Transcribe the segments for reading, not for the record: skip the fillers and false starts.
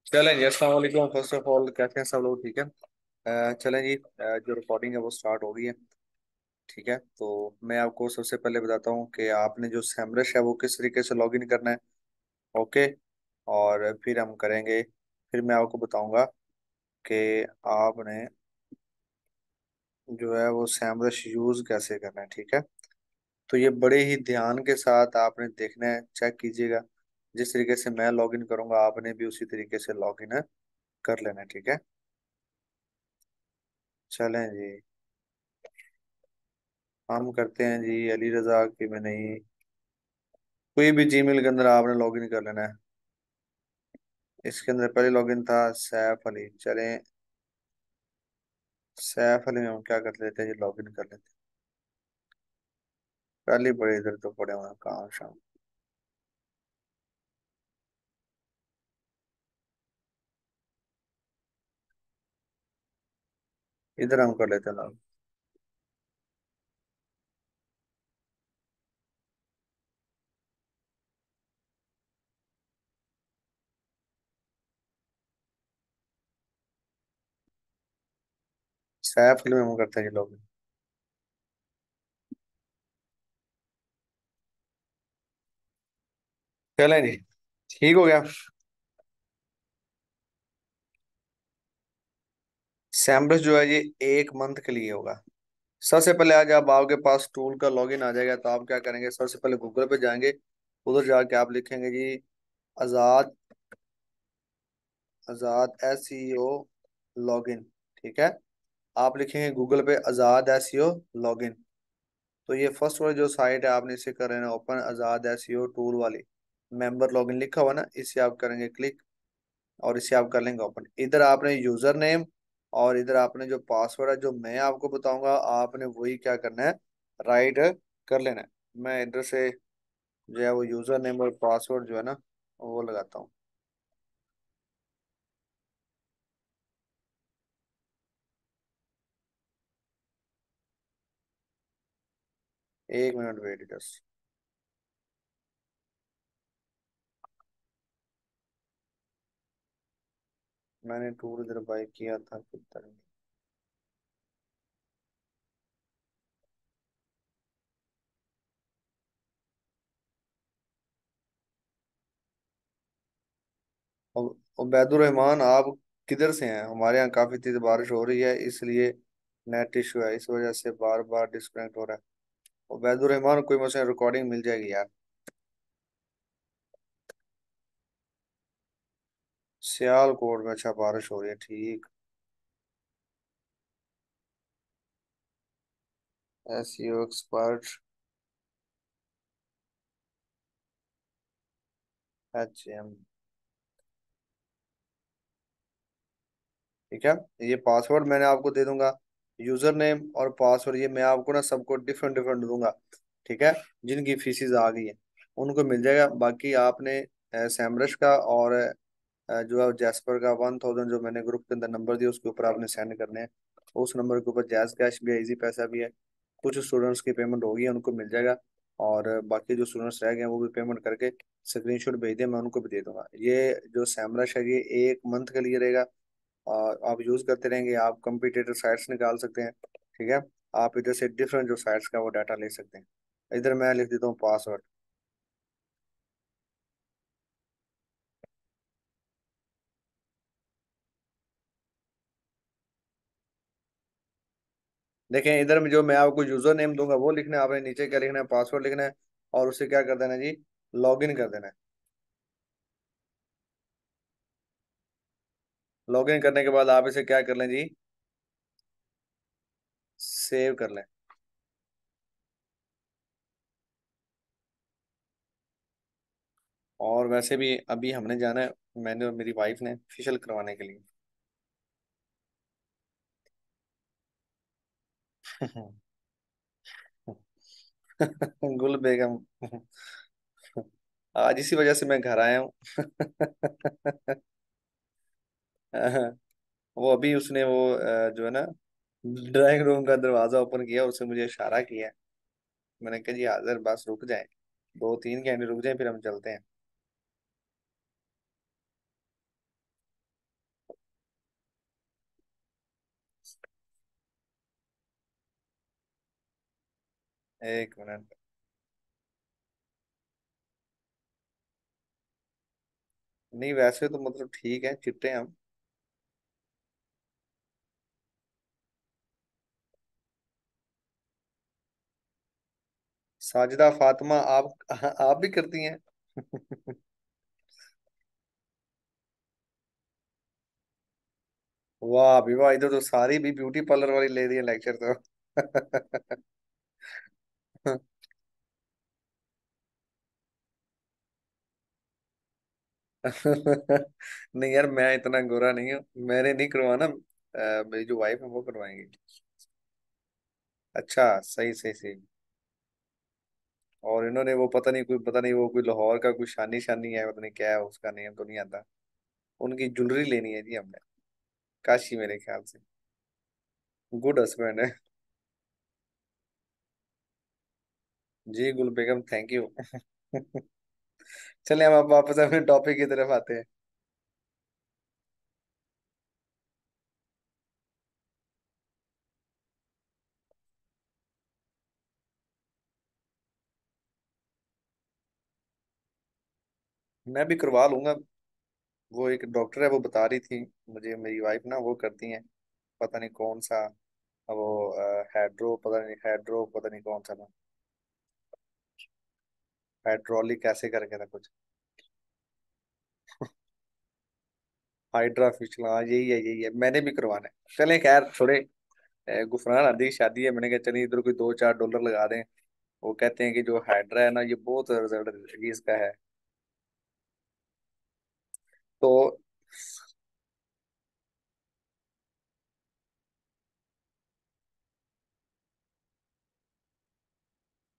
चलें जी। अस्सलाम वालेकुम। फर्स्ट ऑफ ऑल कैसे हैं सब लोग? ठीक है। चलें जी। जो रिकॉर्डिंग है वो स्टार्ट हो गई है। ठीक है, तो मैं आपको सबसे पहले बताता हूँ कि आपने जो सैमरश है वो किस तरीके से लॉगिन करना है। ओके। और फिर हम करेंगे। फिर मैं आपको बताऊंगा कि आपने जो है वो सैमरश यूज कैसे करना है। ठीक है। तो ये बड़े ही ध्यान के साथ आपने देखना है, चेक कीजिएगा। जिस तरीके से मैं लॉगिन करूंगा आपने भी उसी तरीके से लॉगिन कर लेना है। ठीक है। चलें जी। हम करते हैं जी अली रजा की में नहीं। कोई भी जीमेल के अंदर आपने लॉगिन कर लेना है। इसके अंदर पहले लॉगिन था सैफ अली। चलें, सैफ अली में हम क्या कर लेते हैं जी, लॉगिन कर लेते हैं। पहले बड़े इधर तो पड़े हुए हैं काम शाम। इधर हम कर लेते हैं लॉगिन। सैफ अली में हम करते हैं जी लॉगिन। चलें जी। ठीक हो गया। सैम्बस जो है ये 1 मंथ के लिए होगा। सबसे पहले आज आप आपके पास टूल का लॉगिन आ जाएगा तो आप क्या करेंगे, सबसे पहले गूगल पे जाएंगे। उधर जाके आप लिखेंगे जी आजाद, आजाद SEO लॉगिन। ठीक है। आप लिखेंगे गूगल पे आजाद SEO लॉगिन। तो ये फर्स्ट वाली जो साइट है आपने इसे कर लेना ओपन, आजाद SEO टूल वाली। मेंबर लॉगिन लिखा हुआ ना, इसे आप करेंगे क्लिक और इसे आप कर लेंगे ओपन। इधर आपने यूजर नेम और इधर आपने जो पासवर्ड है जो मैं आपको बताऊंगा आपने वही क्या करना है, राइट कर लेना है। मैं इधर से जो है वो यूजर नेम और पासवर्ड जो है ना वो लगाता हूँ। 1 मिनट वेट बस। मैंने टूल इधर बाय किया था किधर। उबैदुर रहमान आप किधर से हैं? हमारे यहाँ काफी तेज बारिश हो रही है इसलिए नेट इशू है, इस वजह से बार बार डिस्कनेक्ट हो रहा है। उबैदुर रहमान कोई मुझे रिकॉर्डिंग मिल जाएगी यार। सियालकोट में अच्छा बारिश हो रही है, ठीक। SEO expert HM। ठीक है। ये पासवर्ड मैंने आपको दे दूंगा, यूजर नेम और पासवर्ड ये मैं आपको ना सबको डिफरेंट डिफरेंट दूंगा। ठीक है। जिनकी फीसिस आ गई है उनको मिल जाएगा। बाकी आपने सैमरश का और जो है जैस्पर का 1,000 जो मैंने ग्रुप के अंदर नंबर दिया उसके ऊपर आपने सेंड करने हैं। उस नंबर के ऊपर जैस कैश भी है, इजी पैसा भी है। कुछ स्टूडेंट्स की पेमेंट होगी है उनको मिल जाएगा। और बाकी जो स्टूडेंट्स रह गए हैं वो भी पेमेंट करके स्क्रीनशॉट भेज दें, मैं उनको भी दे दूंगा। ये जो सैमरश है ये 1 मंथ के लिए रहेगा और आप यूज करते रहेंगे। आप कंपटीटर साइट्स निकाल सकते हैं। ठीक है। आप इधर से डिफरेंट जो साइट्स का वो डाटा ले सकते हैं। इधर मैं लिख देता हूँ पासवर्ड। देखें इधर में जो मैं आपको यूजर नेम दूंगा वो लिखना है, आपने नीचे क्या लिखना है, पासवर्ड लिखना है और उसे क्या कर देना है जी, लॉगिन कर देना है। लॉगिन करने के बाद आप इसे क्या कर लें जी, सेव कर लें। और वैसे भी अभी हमने जाना है, मैंने और मेरी वाइफ ने फेशियल करवाने के लिए। गुल बेगम। आज इसी वजह से मैं घर आया हूँ। वो अभी उसने वो जो है ना ड्राइंग रूम का दरवाजा ओपन किया, उसने मुझे इशारा किया। मैंने कहा जी हाजिर बस रुक जाए, 2-3 घंटे रुक जाए फिर हम चलते हैं। एक मिनट। नहीं वैसे तो मतलब ठीक है, चिट्टे हैं हम। साजिदा फातिमा, आप आप भी करती हैं? वाह अभी वाह, इधर तो सारी भी ब्यूटी पार्लर वाली ले रही है लेक्चर तो। नहीं यार, मैं इतना गोरा नहीं हूँ, मैंने नहीं करवाना। मेरी जो वाइफ है वो करवाएंगी। अच्छा, सही सही सही। और इन्होंने वो पता नहीं कोई, पता नहीं वो कोई लाहौर का कोई शानी शानी है, पता नहीं क्या है उसका नेम तो नहीं आता। उनकी ज्वेलरी लेनी है जी हमने, काशी मेरे ख्याल से। गुड हस्बैंड है। जी गुल बेगम, थैंक यू। चलिए हम अब वापस अपने टॉपिक की तरफ आते हैं। मैं भी करवा लूंगा। वो एक डॉक्टर है, वो बता रही थी मुझे, मेरी वाइफ ना वो करती हैं, पता नहीं कौन सा, वो हाइड्रो, पता नहीं हाइड्रो, पता नहीं कौन सा ना, हाइड्रोलिक ऐसे करके था कुछ। हाइड्रा फेशियल, हाँ यही है, मैंने भी करवाना है। चलें खैर, थोड़े गुफरान आदि की शादी है, मैंने कहा चलिए इधर कोई 2-4 डॉलर लगा दें। वो कहते हैं कि जो हाइड्रा है ना, ये बहुत रिजल्ट इसका है। तो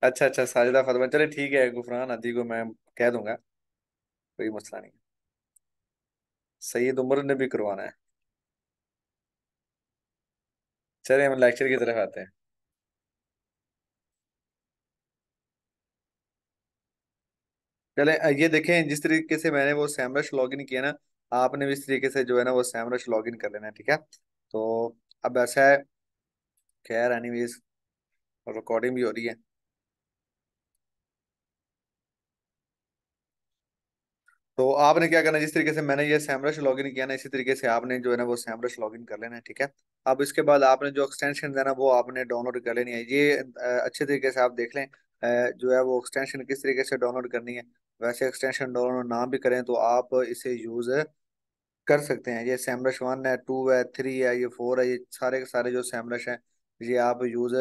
अच्छा अच्छा, साजिदा फातिमा, चले ठीक है, गुफरान आदि को मैं कह दूंगा, कोई मसला नहीं। सईद उमर ने भी करवाना है। चलिए हम लेक्चर की तरफ आते हैं। चले ये देखें, जिस तरीके से मैंने वो सैमरश लॉगिन किया ना, आपने भी इस तरीके से जो है ना वो सैमरश लॉगिन कर लेना है, ठीक है। तो अब ऐसा है, खैर एनीवेज, रिकॉर्डिंग भी हो रही है। तो आपने क्या करना है, जिस तरीके से मैंने ये सैमरश लॉगिन किया ना, इसी तरीके से आपने जो है ना वो सैमरश लॉगिन कर लेना है, ठीक है। अब इसके बाद आपने जो एक्सटेंशन है ना वो आपने डाउनलोड कर लेनी है, ये अच्छे तरीके से आप देख लें, जो है वो एक्सटेंशन किस तरीके से डाउनलोड करनी है। वैसे एक्सटेंशन डाउनलोड ना भी करें तो आप इसे यूज कर सकते हैं। ये सैमरश 1 है, 2 है, 3 है, ये 4 है, ये सारे के सारे जो सैमरश हैं, ये आप यूज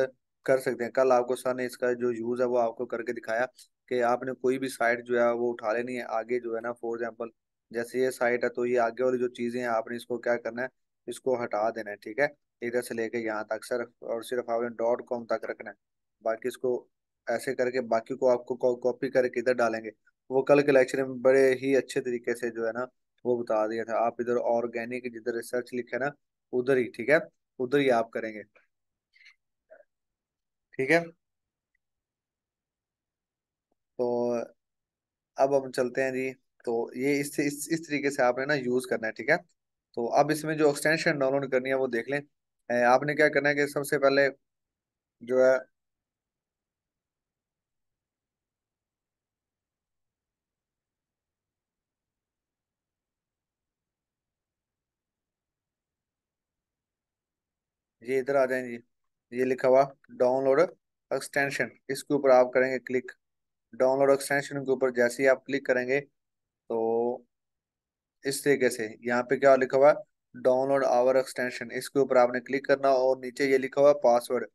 कर सकते हैं। कल आपको सर ने इसका जो यूज है वो आपको करके दिखाया, कि आपने कोई भी साइट जो है वो उठा लेनी है आगे, जो है ना फॉर एग्जाम्पल जैसे ये साइट है, तो ये आगे वाली जो चीजें हैं आपने इसको क्या करना है, इसको हटा देना है, ठीक है। इधर से लेके यहाँ तक सिर्फ और सिर्फ आपने डॉट कॉम तक रखना है। बाकी इसको ऐसे करके बाकी को आपको कॉपी करके इधर डालेंगे। वो कल के लेक्चर में बड़े ही अच्छे तरीके से जो है ना वो बता दिया था। आप इधर ऑर्गेनिक जिधर रिसर्च लिखे ना, उधर ही, ठीक है, उधर ही आप करेंगे, ठीक है। तो अब हम चलते हैं जी। तो ये इस तरीके से आपने ना यूज करना है, ठीक है। तो अब इसमें जो एक्सटेंशन डाउनलोड करनी है वो देख लें। आपने क्या करना है कि सबसे पहले जो है, ये इधर आ जाए जी, ये लिखा हुआ डाउनलोड एक्सटेंशन, इसके ऊपर आप करेंगे क्लिक। डाउनलोड एक्सटेंशन के ऊपर जैसे ही आप क्लिक करेंगे, तो इस तरीके से यहाँ पे क्या लिखा हुआ है, डाउनलोड आवर एक्सटेंशन, इसके ऊपर आपने क्लिक करना, और नीचे ये लिखा हुआ है पासवर्ड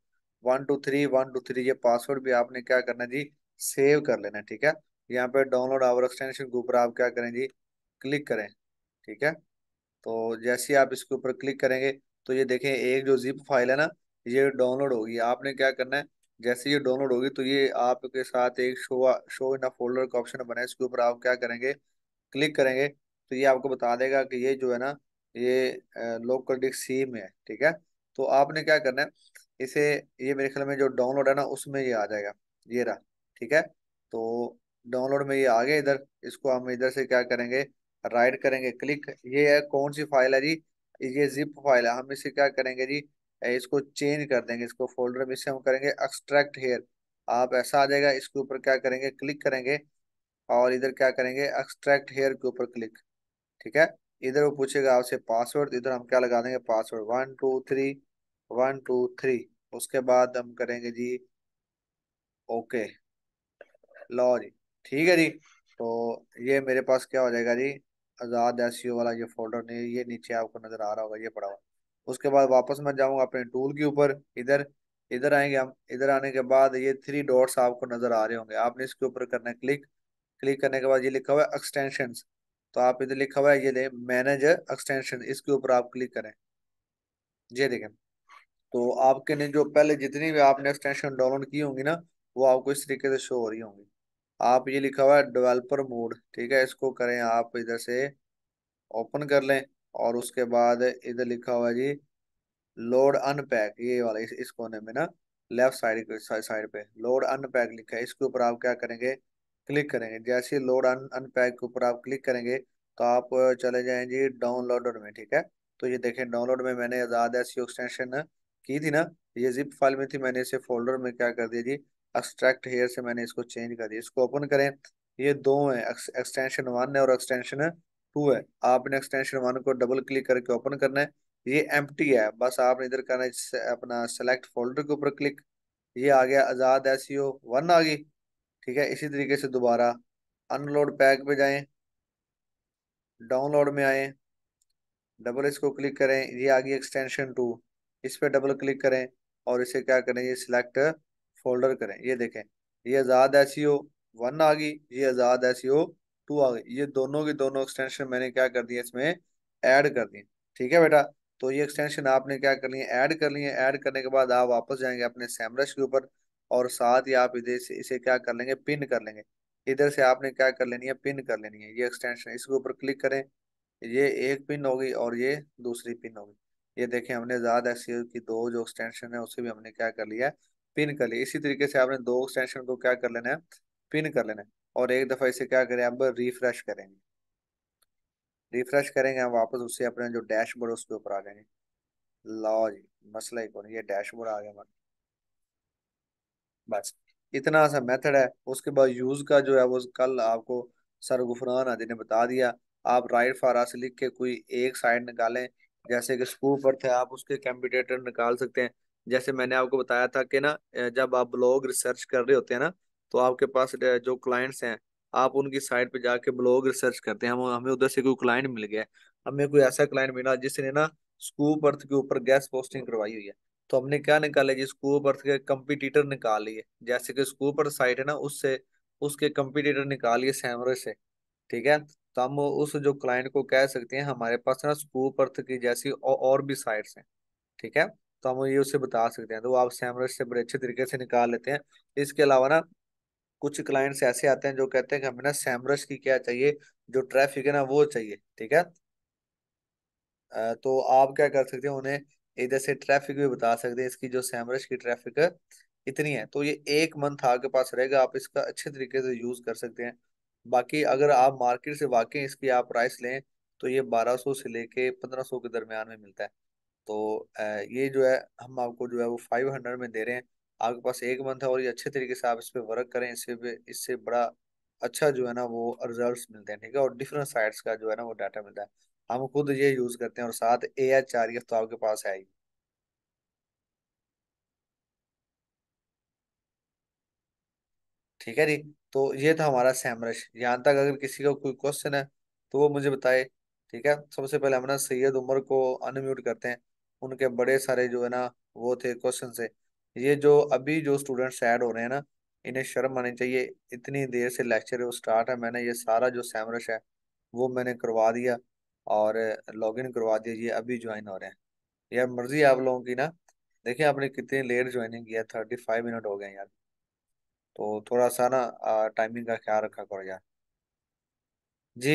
123 123, ये पासवर्ड भी आपने क्या करना है जी, सेव कर लेना है, ठीक है। यहाँ पे डाउनलोड आवर एक्सटेंशन के ऊपर आप क्या करें जी, क्लिक करें, ठीक है। तो जैसे ही आप इसके ऊपर क्लिक करेंगे, तो ये देखें एक जो जिप फाइल है ना, ये डाउनलोड होगी। आपने क्या करना है, जैसे ये डाउनलोड होगी तो ये आपके साथ एक show show in a folder का ऑप्शन बना है, इसके ऊपर आप क्या करेंगे, क्लिक करेंगे, तो ये आपको बता देगा कि ये जो है ना, ये लोकल डिस्क सी में है, ठीक है। तो आपने क्या करना है, इसे, ये मेरे ख्याल में जो डाउनलोड है ना उसमें ये आ जाएगा, ये रहा, ठीक है। तो डाउनलोड में ये आ गया इधर, इसको हम इधर से क्या करेंगे, राइट करेंगे क्लिक। ये है कौन सी फाइल है जी, ये जिप फाइल है। हम इसे क्या करेंगे जी, इसको चेंज कर देंगे, इसको फोल्डर में से हम करेंगे एक्सट्रैक्ट हेयर। आप ऐसा आ जाएगा, इसके ऊपर क्या करेंगे, क्लिक करेंगे, और इधर क्या करेंगे, एक्सट्रैक्ट हेयर के ऊपर क्लिक। ठीक है। इधर वो पूछेगा आपसे पासवर्ड, इधर हम क्या लगा देंगे, पासवर्ड 1 2 3, 1 2 3। उसके बाद हम करेंगे जी ओके, लो जी। ठीक है जी। तो ये मेरे पास क्या हो जाएगा जी, आजाद एसईओ वाला ये फोल्डर, नहीं ये नीचे आपको नजर आ रहा होगा, ये पड़ा हुआ। उसके बाद वापस मैं जाऊंगा अपने टूल के ऊपर, इधर इधर आएंगे हम। इधर आने के बाद ये 3 डॉट्स आपको नजर आ रहे होंगे, आपने इसके ऊपर करना है क्लिक। क्लिक करने के बाद ये लिखा हुआ है एक्सटेंशंस, तो आप इधर लिखा हुआ है ये ले मैनेज एक्सटेंशन, इसके ऊपर आप क्लिक करें। ये देखें, तो आपके ने जो पहले जितनी भी आपने एक्सटेंशन डाउनलोड की होंगी ना, वो आपको इस तरीके से शो हो रही होंगी। आप ये लिखा हुआ है डेवलपर मोड, ठीक है, इसको करें आप इधर से ओपन कर लें। और उसके बाद इधर लिखा हुआ है जी लोड अनपैक, ये वाला इस कोने में ना, लेफ्ट साइड साइड पे लोड अनपैक लिखा है, इसके ऊपर आप क्या करेंगे, क्लिक करेंगे। जैसे ही लोड अनपैक के ऊपर आप क्लिक करेंगे, तो आप चले जाएंगे डाउनलोडर में। ठीक है। तो ये देखें, डाउनलोड में मैंने आजाद एसईओ एक्सटेंशन की थी ना, ये जिप फाइल में थी, मैंने इसे फोल्डर में क्या कर दिया जी, एक्सट्रैक्ट हेयर से मैंने इसको चेंज कर दिया। इसको ओपन करें, ये दो है, एक्सटेंशन 1 है और एक्सटेंशन 2 है। आपने एक्सटेंशन 1 को डबल क्लिक करके ओपन करना है। ये एम्प्टी है, बस आपने इधर करना है अपना सेलेक्ट फोल्डर के ऊपर क्लिक। ये आ गया आजाद एसईओ 1 आ गई। ठीक है। इसी तरीके से दोबारा अनलोड पैक पे जाएं, डाउनलोड में आए, डबल इसको क्लिक करें, ये आ गई एक्सटेंशन 2। इस पे डबल क्लिक करें और इसे क्या करें, ये सिलेक्ट फोल्डर करें। ये देखें, ये आजाद एसईओ 1 आ गई, ये आजाद एसईओ 2 आ गई। ये दोनों की दोनों एक्सटेंशन मैंने क्या कर दिए, इसमें ऐड कर दिए। ठीक है बेटा। तो ये एक्सटेंशन आपने क्या कर लिए, ऐड कर लिए। ऐड करने के बाद आप वापस जाएंगे अपने सैमरश के ऊपर, और साथ ही आप इधर से इसे क्या कर लेंगे, पिन कर लेंगे। इधर से आपने क्या कर लेनी है, पिन कर लेनी है ये एक्सटेंशन, इसके ऊपर क्लिक करें। ये एक पिन होगी और ये दूसरी पिन होगी। ये देखें, हमने ज्यादा एसईओ की दो जो एक्सटेंशन है उसे भी हमने क्या कर लिया है, पिन कर लिया। इसी तरीके से आपने दो एक्सटेंशन को क्या कर लेना है, पिन कर लेना है। और एक दफा इसे क्या करें, अब रिफ्रेश करेंगे। रिफ्रेश करेंगे हम, वापस उससे अपने जो डैशबोर्ड है उसके ऊपर आ जाएंगे। लो जी, मसला ही कौन, ये डैशबोर्ड आ गया हमारा। बस इतना सा मेथड है। उसके बाद यूज का जो है वो कल आपको सर गुफरान हाजी ने बता दिया। आप राइट फारा से लिख के कोई एक साइड निकालें, जैसे कि स्कूप पर थे, आप उसके कंप्यूटेटर निकाल सकते हैं। जैसे मैंने आपको बताया था कि ना, जब आप ब्लॉग रिसर्च कर रहे होते हैं ना, तो आपके पास जो क्लाइंट्स हैं, आप उनकी साइट पे जाके ब्लॉग रिसर्च करते हैं। हम हमें उधर से कोई क्लाइंट मिल गया, हमें कोई ऐसा क्लाइंट मिला जिसने ना स्कूप अर्थ के ऊपर गेस्ट पोस्टिंग करवाई हुई है, तो हमने क्या निकाले जी, स्कूप अर्थ के कंपटीटर निकाल लिए। जैसे कि स्कूप अर्थ साइट है ना, उससे उसके कंपटीटर निकाल लिए सैमरस से। ठीक है। तो हम उस जो क्लाइंट को कह सकते हैं हमारे पास ना स्कूप अर्थ की जैसी और भी साइट्स हैं। ठीक है। तो हम ये उसे बता सकते हैं, तो वो आप सैमरस से बड़े अच्छे तरीके से निकाल लेते हैं। इसके अलावा ना कुछ क्लाइंट्स ऐसे आते हैं जो कहते हैं कि हमें ना सैमरस की क्या चाहिए, जो ट्रैफिक है ना वो चाहिए। ठीक है। तो आप क्या कर सकते हैं, उन्हें इधर से ट्रैफिक भी बता सकते हैं, इसकी जो सैमरश की ट्रैफिक है इतनी है, तो ये 1 मंथ आपके पास रहेगा, आप इसका अच्छे तरीके से यूज कर सकते हैं। बाकी अगर आप मार्केट से वाकई इसकी आप प्राइस लें, तो ये 1200 से लेके 1500 के दरमियान में मिलता है। तो ये जो है हम आपको जो है वो 500 में दे रहे हैं। आपके पास 1 मंथ है, और ये अच्छे तरीके से आप इस पे वर्क करें, इससे बड़ा अच्छा जो है ना वो रिजल्ट्स मिलते हैं। ठीक है। और डिफरेंट साइट्स का जो है ना वो डाटा मिलता है। हम खुद ये यूज करते हैं, और साथ AH4 तो आपके पास है ही। ठीक है जी। तो ये था हमारा सैमरश। यहाँ तक अगर किसी का कोई क्वेश्चन है तो वो मुझे बताए। ठीक है। सबसे पहले हम ना सैयद उमर को अनम्यूट करते हैं, उनके बड़े सारे जो है ना वो थे क्वेश्चन से। ये जो अभी जो स्टूडेंट्स ऐड हो रहे हैं ना, इन्हें शर्म आनी चाहिए, इतनी देर से लेक्चर वो स्टार्ट है, मैंने ये सारा जो सैमरश है वो मैंने करवा दिया, और लॉगिन करवा दिया। ये अभी ज्वाइन हो रहे हैं। यार मर्जी है आप लोगों की ना। देखिए आपने कितनी लेट ज्वाइनिंग किया, 35 मिनट हो गए यार। तो थोड़ा सा ना टाइमिंग का ख्याल रखा करो यार। जी।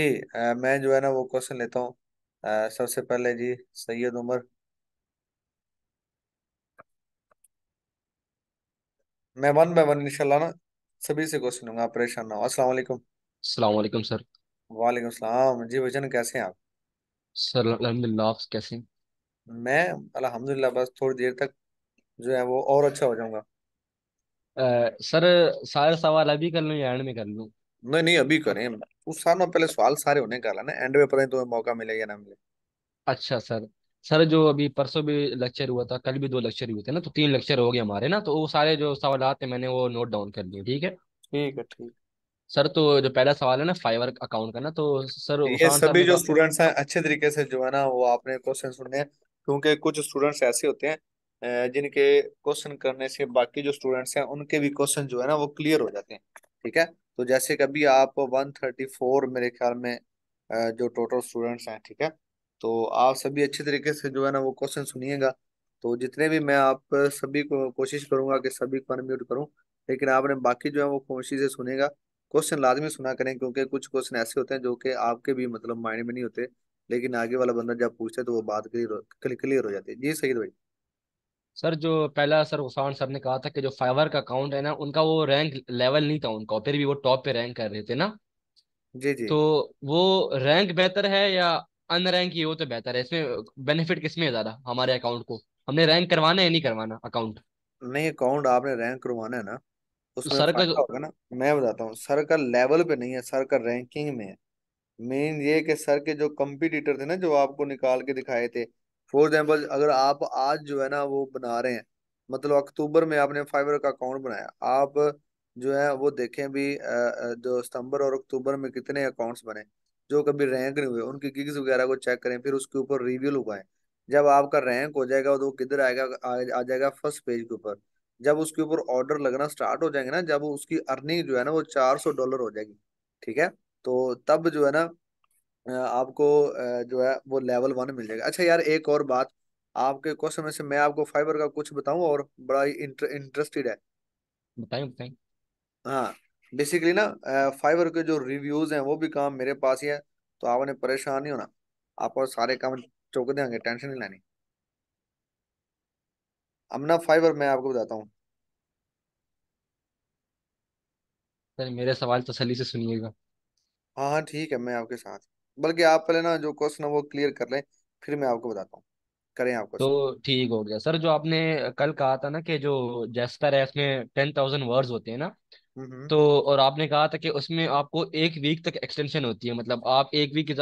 मैं जो है ना वो क्वेश्चन लेता हूँ। सबसे पहले जी सैयद उमर। मैं वन बाय वन इंशाल्लाह ना सभी से क्वेश्चन लूंगा, आप परेशान ना हो। अस्सलाम वालेकुम। अस्सलाम वालेकुम सर। वालेकुम सलाम जी भजन, कैसे हैं आप? सर अल्हम्दुलिल्लाह, आप कैसे हैं? मैं अल्हम्दुलिल्लाह, बस थोड़ी देर तक जो है वो और अच्छा हो जाऊंगा। सर सारे सवाल अभी कर लूँ या एंड में कर लूँ? नहीं नहीं, अभी करें। उस साल में पहले सवाल सारे होने का ना, एंड में पता नहीं तुम्हें मौका मिले या ना मिले। अच्छा सर। सर जो अभी परसों भी लेक्चर हुआ था, कल भी दो लेक्चर हुए थे ना, तो तीन लेक्चर हो गए हमारे ना, तो वो सारे जो सवाल थे मैंने वो नोट डाउन कर लिए, ठीक है। ठीक है ठीक। सर तो जो पहला सवाल है ना फाइवर अकाउंट का ना, तो सर ये उसान सर सभी ने जो कहा। स्टूडेंट्स हैं अच्छे तरीके से जो है ना वो आपने क्वेश्चन सुनने हैं, क्योंकि कुछ स्टूडेंट्स ऐसे होते हैं जिनके क्वेश्चन करने से बाकी जो स्टूडेंट्स हैं उनके भी क्वेश्चन जो है ना वो क्लियर हो जाते हैं। ठीक है। तो जैसे कभी आप 134 मेरे ख्याल में जो टोटल स्टूडेंट्स हैं, ठीक है, तो आप सभी अच्छे तरीके से जो है ना वो क्वेश्चन सुनिएगा। तो जितने भी मैं आप सभी को कोशिश करूंगा कि सभी को अनम्यूट करूं, लेकिन आपने बाकी जो है वो कोशिश से सुनेगा। क्वेश्चन लाजमी सुना करें, क्योंकि कुछ क्वेश्चन ऐसे होते हैं जो कि आपके भी मतलब माइंड में नहीं होते, लेकिन आगे वाला बंदा जब पूछता है तो वो बात क्लियर क्लियर हो जाती है। जी सही भाई। सर जो पहला सर उसान सर ने कहा था कि जो फाइवर का अकाउंट है ना, उनका वो रैंक लेवल नहीं था उनका, फिर भी वो टॉप पे रैंक कर रहे थे ना। जी जी। तो वो रैंक बेहतर है या अनरैंक ही हो तो बेहतर है, इसमें बेनिफिट किसमें है ज्यादा हमारे अकाउंट को? हमने रैंक करवाना है या नहीं करवाना अकाउंट? नहीं, अकाउंट आपने रैंक करवाना है ना, तो उसमें सर का फायदा होगा ना। मैं बताता हूँ, सर का लेवल पे नहीं है, सर का रैंकिंग में है। मेन ये कि सर के जो कंपटीटर थे ना जो आपको निकाल के दिखाए थे, फॉर एग्जाम्पल अगर आप आज जो है ना वो बना रहे हैं, मतलब अक्टूबर में आपने फाइवर का अकाउंट बनाया, आप जो है वो देखें भी जो सितंबर और अक्टूबर में कितने अकाउंट्स बने जो कभी रैंक नहीं हुए, उनकी गिग्स वगैरह को चेक करें, फिर उसके ऊपर रिव्यू लगाएं। जब आपका रैंक हो जाएगा तो वो किधर आएगा, आ जाएगा फर्स्ट पेज के ऊपर। जब उसके ऊपर ऑर्डर लगना स्टार्ट हो जाएंगे ना, जब उसकी अर्निंग जो है ना वो $400 हो जाएगी। ठीक है। तो तब जो है ना आपको जो है वो लेवल 1 मिल जाएगा। अच्छा यार, एक और बात, आपके क्वेश्चन में से मैं आपको फाइबर का कुछ बताऊं और बड़ा ही इंटरेस्टेड है। बताएं बताएं। हाँ, बेसिकली ना फाइबर के जो रिव्यूज हैं वो भी काम मेरे पास ही है, तो आपने परेशान नहीं होना, आपको सारे काम चौक देंगे, टेंशन नहीं लेनी। अब ना फाइबर मैं आपको बताता हूँ। सर मेरे सवाल तसल्ली से सुनिएगा। हाँ हाँ ठीक है, मैं आपके साथ, बल्कि आप पहले ना जो क्वेश्चन है वो क्लियर कर लें, फिर मैं आपको बताता हूँ। करें आप क्वेश्चन। तो ठीक हो गया सर। जो आपने कल कहा था ना कि जो जेस्टर है उसमें 10,000 वर्ड्स होते हैं ना, हम्म। तो और आपने कहा था कि उसमें आपको एक वीक तक एक्सटेंशन होती है, मतलब आप एक वीक के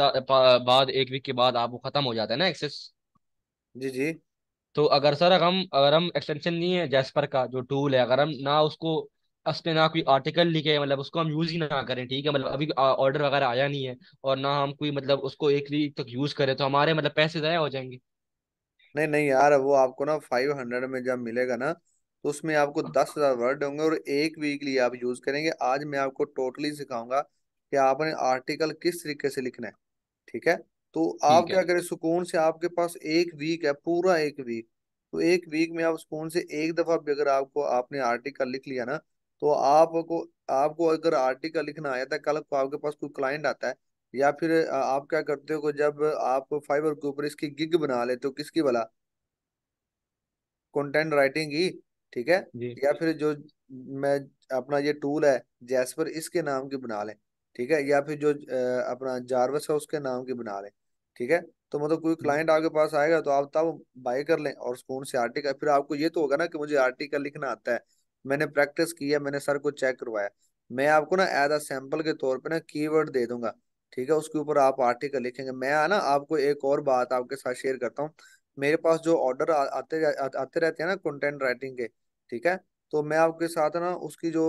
बाद, एक वीक के बाद आप वो खत्म हो जाता है ना एक्सेस। जी जी। तो अगर सर अगर हम एक्सटेंशन नहीं है जैस्पर का जो टूल है, अगर हम ना उसको उस पे ना कोई आर्टिकल लिखे, मतलब उसको हम यूज ही ना करें, ठीक है, मतलब अभी ऑर्डर वगैरह आया नहीं है, और ना हम कोई मतलब उसको एक वीक तक यूज करें, तो हमारे मतलब पैसे ज़ाया हो जाएंगे। नहीं नहीं यार, वो आपको ना 500 में जब मिलेगा ना, तो उसमें आपको 10,000 वर्ड होंगे और एक वीक लिए आप यूज करेंगे। आज मैं आपको टोटली सिखाऊंगा कि आपने आर्टिकल किस तरीके से लिखना है। ठीक है। तो आप ठीक है। क्या करें, सुकून से आपके पास एक वीक है, पूरा एक वीक। तो एक वीक में आप सुकून से एक दफा भी अगर आपको आपने आर्टिकल लिख लिया ना, तो आपको आपको अगर आर्टिकल लिखना आया था, कल को आपके पास कोई क्लाइंट आता है, या फिर आप क्या करते हो कि जब आप फाइवर के ऊपर इसकी गिग बना लेते हो, किसकी भला, कंटेंट राइटिंग की। ठीक है। जी। या फिर जो मैं अपना ये टूल है जैस्पर, इसके नाम की बना लें। ठीक है। या फिर जो अपना जारवस है उसके नाम की बना लें। ठीक है। तो मतलब कोई हम्म, क्लाइंट आपके पास आएगा तो आप तब बाय कर लें, और कौन से आर्टिकल, फिर आपको ये तो होगा ना कि मुझे आर्टिकल लिखना आता है, मैंने प्रैक्टिस की है, मैंने सर को चेक करवाया। मैं आपको ना एज अ सैंपल के तौर पे ना कीवर्ड दे दूंगा। ठीक है। उसके ऊपर आप आर्टिकल लिखेंगे। मैं ना आपको एक और बात आपके साथ शेयर करता हूँ। मेरे पास जो ऑर्डर आते रहते हैं ना कंटेंट राइटिंग के, ठीक है, तो मैं आपके साथ ना उसकी जो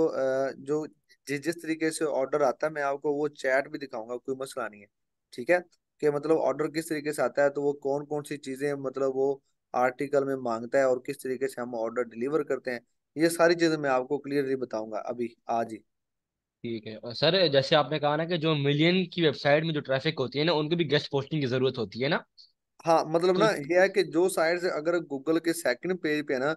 जो जिस तरीके से ऑर्डर आता है, मैं आपको वो चैट भी दिखाऊंगा, कोई मसला नहीं है। ठीक है। कि मतलब ऑर्डर किस तरीके से आता है, तो वो कौन कौन सी चीजें मतलब वो आर्टिकल में मांगता है, और किस तरीके से हम ऑर्डर डिलीवर करते हैं, ये सारी चीजें मैं आपको क्लियरली बताऊंगा अभी आज ही। ठीक है। और सर जैसे आपने कहा ना कि जो मिलियन की वेबसाइट में जो ट्रैफिक होती है ना, उनको भी गेस्ट पोस्टिंग की जरूरत होती है ना। हाँ मतलब तो ना ये है कि जो साइट से अगर गूगल के सेकंड पेज पे है ना,